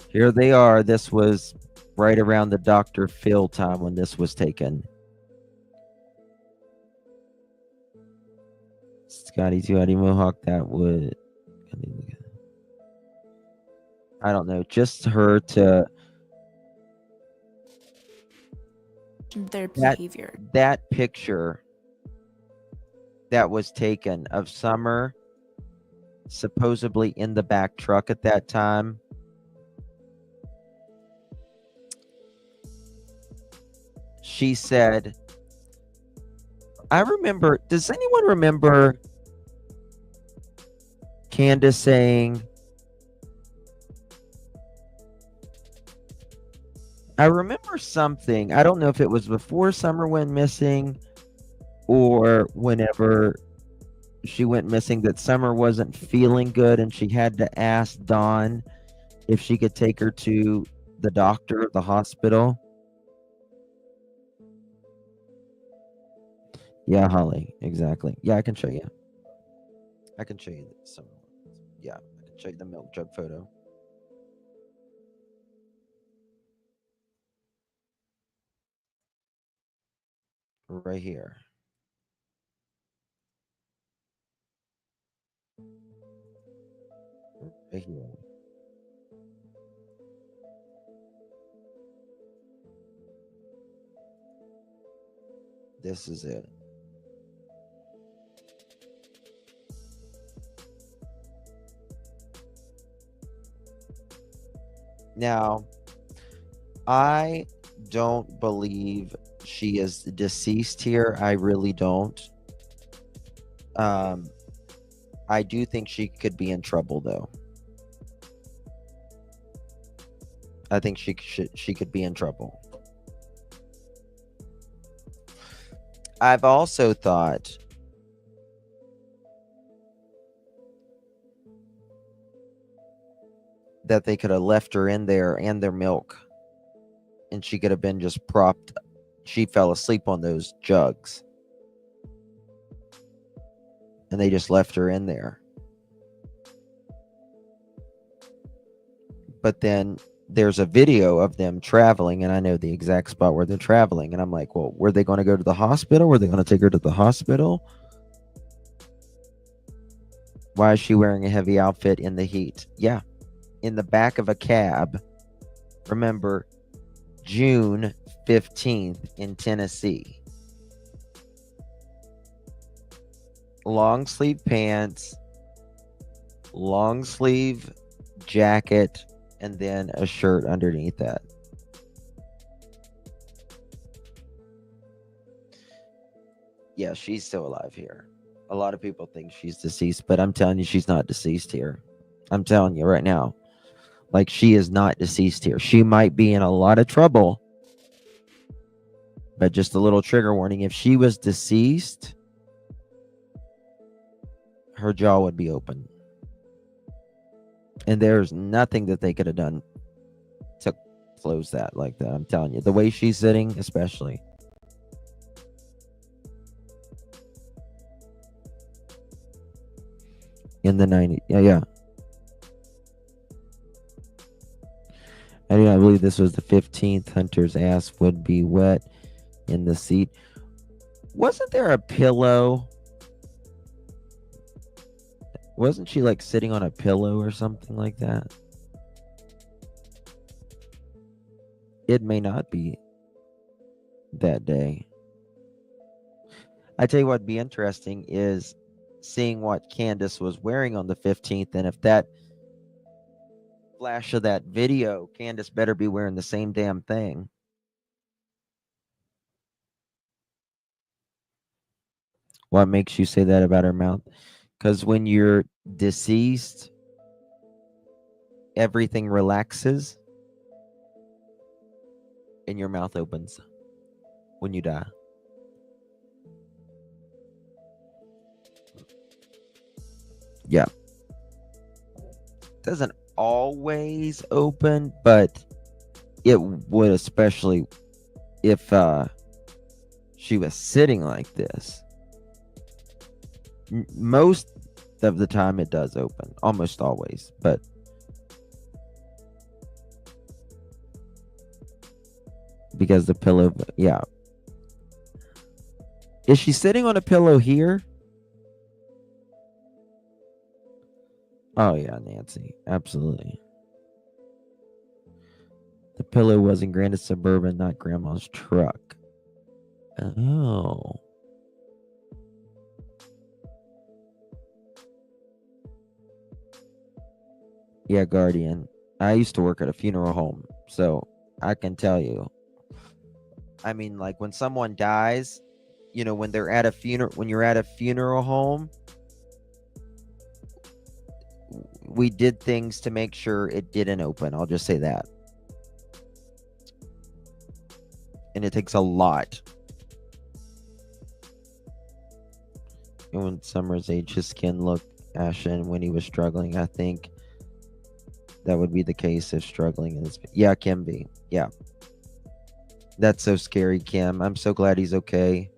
Here they are. This was right around the Dr. Phil time when this was taken. Scotty Tootie Mohawk, that would... I don't know. Just her to... their behavior. That picture that was taken of Summer supposedly in the back truck at that time. She said, I remember, does anyone remember Candace saying, I remember something, I don't know if it was before Summer went missing or whenever she went missing, that Summer wasn't feeling good and she had to ask Dawn if she could take her to the doctor, the hospital. Yeah, Holly, exactly. Yeah, I can show you. I can show you some. Yeah, I can show you the milk jug photo. Right here. Right here. This is it. Now, I don't believe she is deceased here. I really don't. I do think she could be in trouble, though. I think she could be in trouble. I've also thought that they could have left her in there and their milk, and she could have been just propped. She fell asleep on those jugs, and they just left her in there. But then there's a video of them traveling, and I know the exact spot where they're traveling, and I'm like, well, were they going to go to the hospital? Were they going to take her to the hospital? Why is she wearing a heavy outfit in the heat? Yeah, in the back of a cab. Remember, June 15th in Tennessee. Long sleeve pants, long sleeve jacket, and then a shirt underneath that. Yeah, she's still alive here. A lot of people think she's deceased, but I'm telling you, she's not deceased here. I'm telling you right now. Like, she is not deceased here. She might be in a lot of trouble, but just a little trigger warning. If she was deceased, her jaw would be open. And there's nothing that they could have done to close that like that. I'm telling you. The way she's sitting, especially. In the 90s. Yeah. I do not believe this was the 15th. Hunter's ass would be wet in the seat. Wasn't there a pillow? Wasn't she like sitting on a pillow or something like that? It may not be that day. I tell you what'd be interesting is seeing what Candace was wearing on the 15th, and if that flash of that video, Candace better be wearing the same damn thing. What makes you say that about her mouth? Because when you're deceased, everything relaxes and your mouth opens when you die. Yeah. Doesn't always open, but it would, especially if she was sitting like this. Most of the time it does open, almost always, but because the pillow, yeah. Is she sitting on a pillow here? Oh yeah, Nancy, absolutely. The pillow was in Granite Suburban, not Grandma's truck. Oh. Yeah, Guardian. I used to work at a funeral home, so I can tell you. I mean, like when someone dies, you know, when they're at a funeral, when you're at a funeral home, we did things to make sure it didn't open. I'll just say that. And it takes a lot. And when Summer's age, his skin looked ashen when he was struggling. I think that would be the case if struggling in his... Yeah, Kim B. Yeah. That's so scary, Kim. I'm so glad he's okay.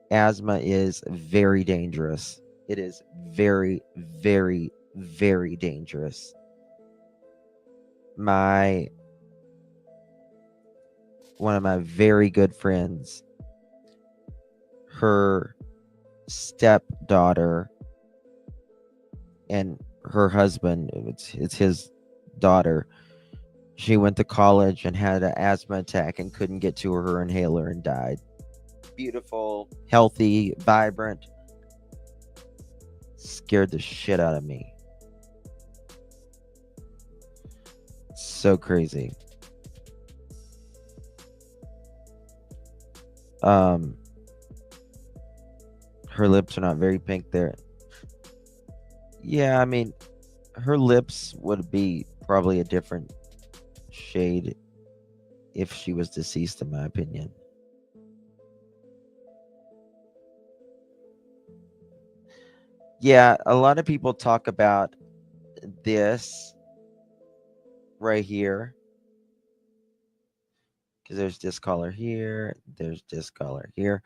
Asthma is very dangerous. It is very, very, very dangerous. One of my very good friends, her stepdaughter and her husband, it's his daughter, she went to college and had an asthma attack and couldn't get to her inhaler and died. Beautiful, healthy, vibrant. Scared the shit out of me. So crazy. Her lips are not very pink there. Yeah, I mean, her lips would be probably a different shade if she was deceased, in my opinion. Yeah, a lot of people talk about this right here. Because there's this color here. There's this color here.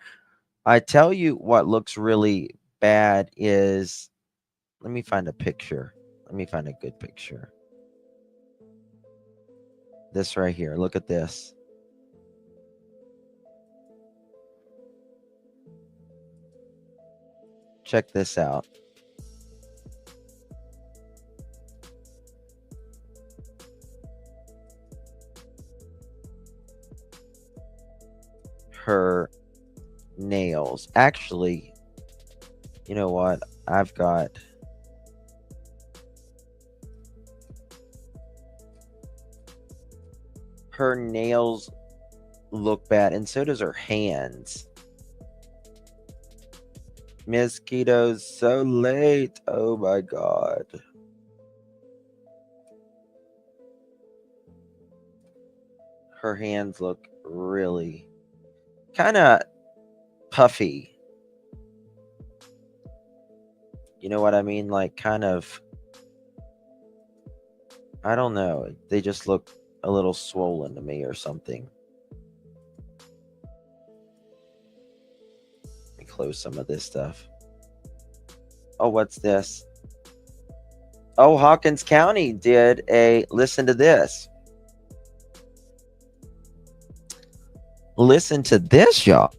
I tell you what looks really bad is... Let me find a picture. Let me find a good picture. This right here. Look at this. Check this out. Her nails. Actually, you know what? I've got... Her nails look bad, and so does her hands. Miss Keto's so late. Oh my God. Her hands look really kind of puffy. You know what I mean? Like kind of, I don't know. They just look a little swollen to me or something. Let me close some of this stuff. Oh, what's this? Oh, Hawkins County did a... Listen to this. Listen to this, y'all.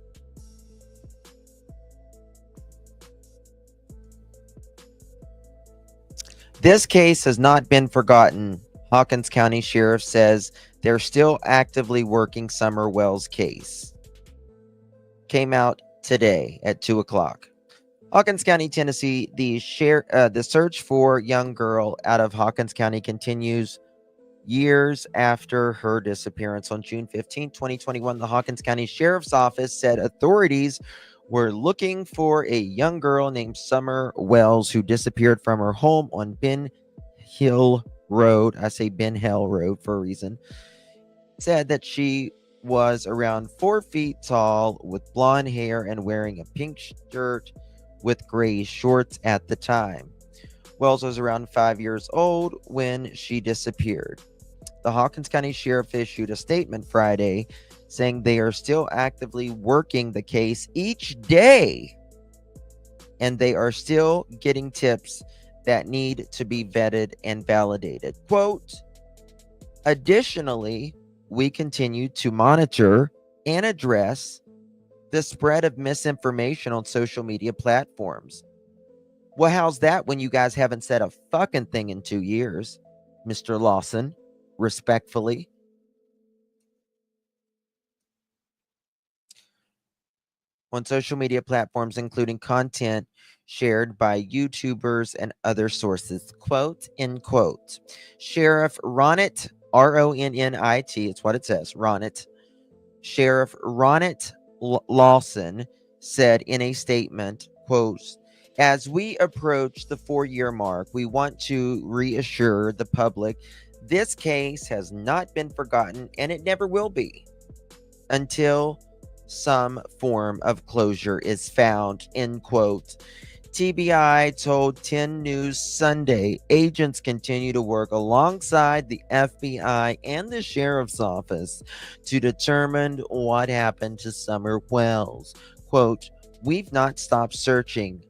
This case has not been forgotten. Hawkins County Sheriff says they're still actively working Summer Wells' case. Came out today at 2 o'clock. Hawkins County, Tennessee, the search for young girl out of Hawkins County continues years after her disappearance. On June 15, 2021, the Hawkins County Sheriff's Office said authorities were looking for a young girl named Summer Wells who disappeared from her home on Ben Hill Road. I say Ben Hill Road for a reason. Said that she was around 4 feet tall with blonde hair and wearing a pink shirt with gray shorts at the time. Wells was around 5 years old when she disappeared. The Hawkins County Sheriff issued a statement Friday saying they are still actively working the case each day, and they are still getting tips that need to be vetted and validated. Quote, additionally, we continue to monitor and address the spread of misinformation on social media platforms. Well, how's that when you guys haven't said a fucking thing in 2 years, Mr. Lawson? Respectfully. On social media platforms, including content shared by YouTubers and other sources. Quote, end quote. Sheriff Ronit, R-O-N-N-I-T, it's what it says, Ronit. Sheriff Ronit Lawson said in a statement, quote, as we approach the 4-year mark, we want to reassure the public this case has not been forgotten and it never will be until some form of closure is found, end quote. TBI told 10 News Sunday agents continue to work alongside the FBI and the sheriff's office to determine what happened to Summer Wells. Quote, we've not stopped searching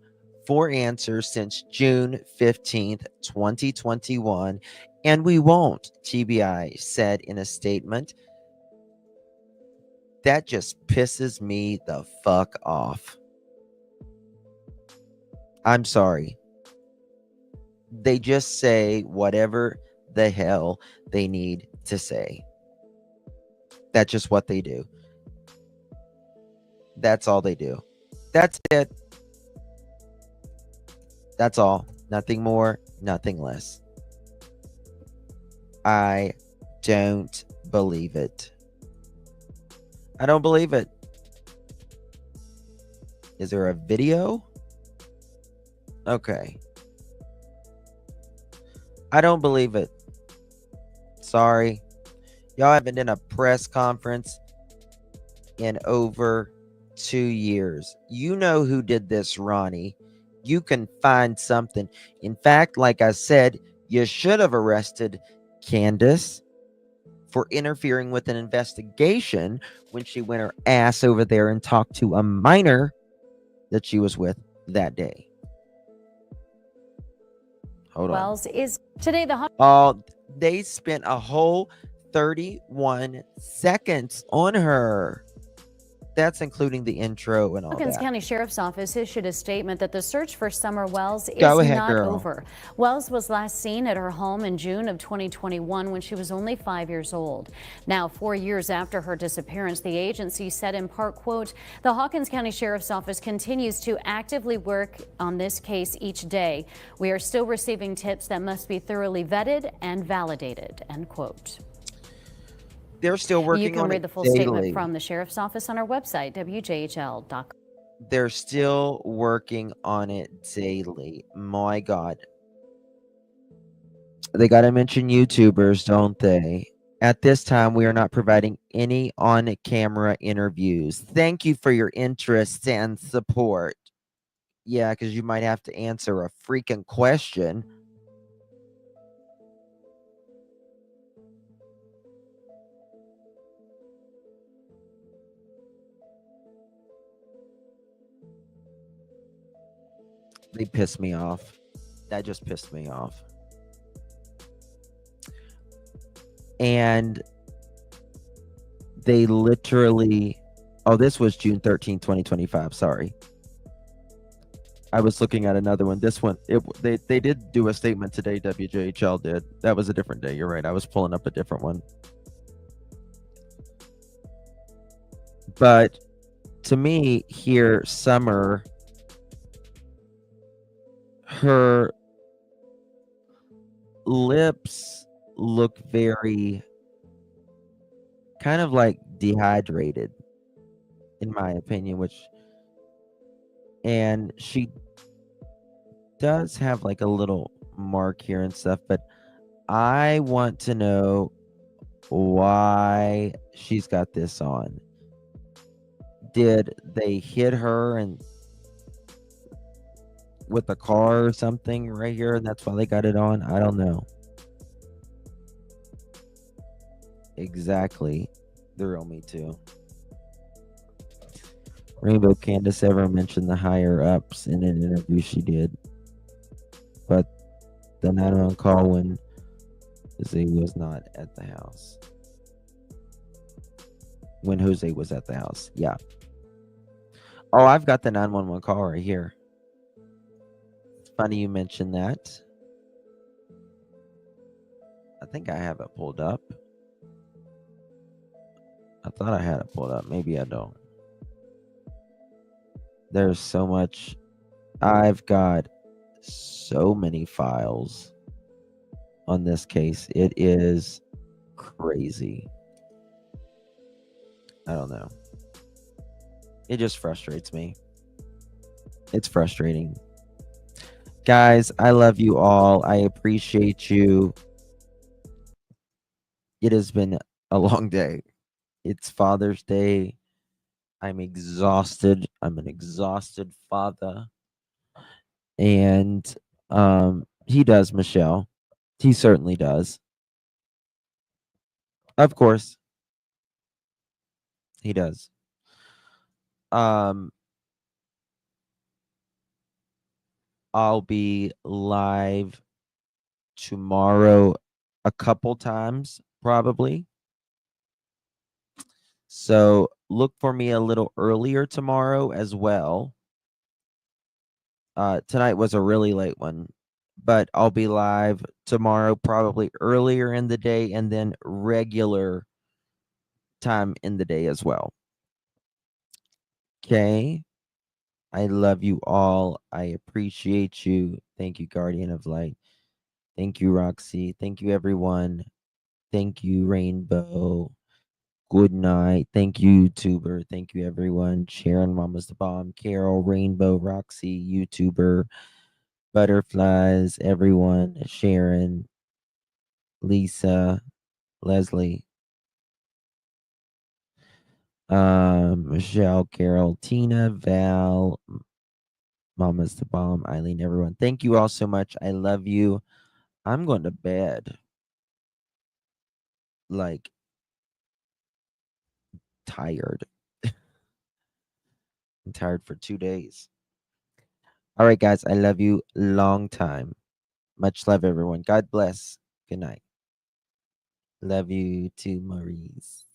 for answers since June 15th, 2021, and we won't, TBI said in a statement. That just pisses me the fuck off. I'm sorry. They just say whatever the hell they need to say. That's just what they do. That's all they do. That's it. That's all. Nothing more, nothing less. I don't believe it. I don't believe it. Is there a video? Okay. I don't believe it. Sorry. Y'all haven't done a press conference in over 2 years. You know who did this, Ronnie. You can find something. In fact, like I said, you should have arrested Candace for interfering with an investigation when she went her ass over there and talked to a minor that she was with that day. Hold on. Wells is today the They spent a whole 31 seconds on her. That's including the intro and all Hawkins that. County Sheriff's Office issued a statement that the search for Summer Wells is Go ahead, not girl. over. Wells was last seen at her home in June of 2021 when she was only 5 years old. Now, 4 years after her disappearance, the agency said in part, quote, the Hawkins County Sheriff's Office continues to actively work on this case each day. We are still receiving tips that must be thoroughly vetted and validated, end quote. They're still working on it. You can read the full daily. statement from the Sheriff's Office on our website, WJHL.com. They're still working on it daily. My God. They got to mention YouTubers, don't they? At this time, we are not providing any on-camera interviews. Thank you for your interest and support. Yeah, because you might have to answer a freaking question. They pissed me off. That just pissed me off. And they literally... Oh, this was June 13, 2025. Sorry. I was looking at another one. This one, they did do a statement today, WJHL did. That was a different day. You're right. I was pulling up a different one. But to me, here, Summer... her lips look very kind of like dehydrated, in my opinion, and she does have like a little mark here and stuff, but I want to know why she's got this on. Did they hit her and with a car or something right here, and that's why they got it on. I don't know. Exactly. Thrill me too. Rainbow Candace ever mentioned the higher ups in an interview she did, but the 911 call when Jose was not at the house. When Jose was at the house, yeah. Oh, I've got the 911 call right here. It's funny you mentioned that. I think I have it pulled up. I thought I had it pulled up. Maybe I don't. There's so much. I've got so many files on this case. It is crazy. I don't know. It just frustrates me. It's frustrating. Guys, I love you all. I appreciate you. It has been a long day. It's Father's Day. I'm exhausted. I'm an exhausted father. And he does, Michelle. He certainly does. Of course. He does. I'll be live tomorrow a couple times, probably. So look for me a little earlier tomorrow as well. Tonight was a really late one, but I'll be live tomorrow, probably earlier in the day, and then regular time in the day as well. Okay. I love you all. I appreciate you. Thank you, Guardian of Light. Thank you, Roxy. Thank you, everyone. Thank you, Rainbow. Good night. Thank you, YouTuber. Thank you, everyone. Sharon, Mama's the Bomb. Carol, Rainbow, Roxy, YouTuber, Butterflies, everyone. Sharon, Lisa, Leslie, Michelle, Carol, Tina, Val, Mama's the Bomb, Eileen, everyone. Thank you all so much. I love you. I'm going to bed. Like, tired. I'm tired for 2 days. All right, guys. I love you. Long time. Much love, everyone. God bless. Good night. Love you too, Maurice.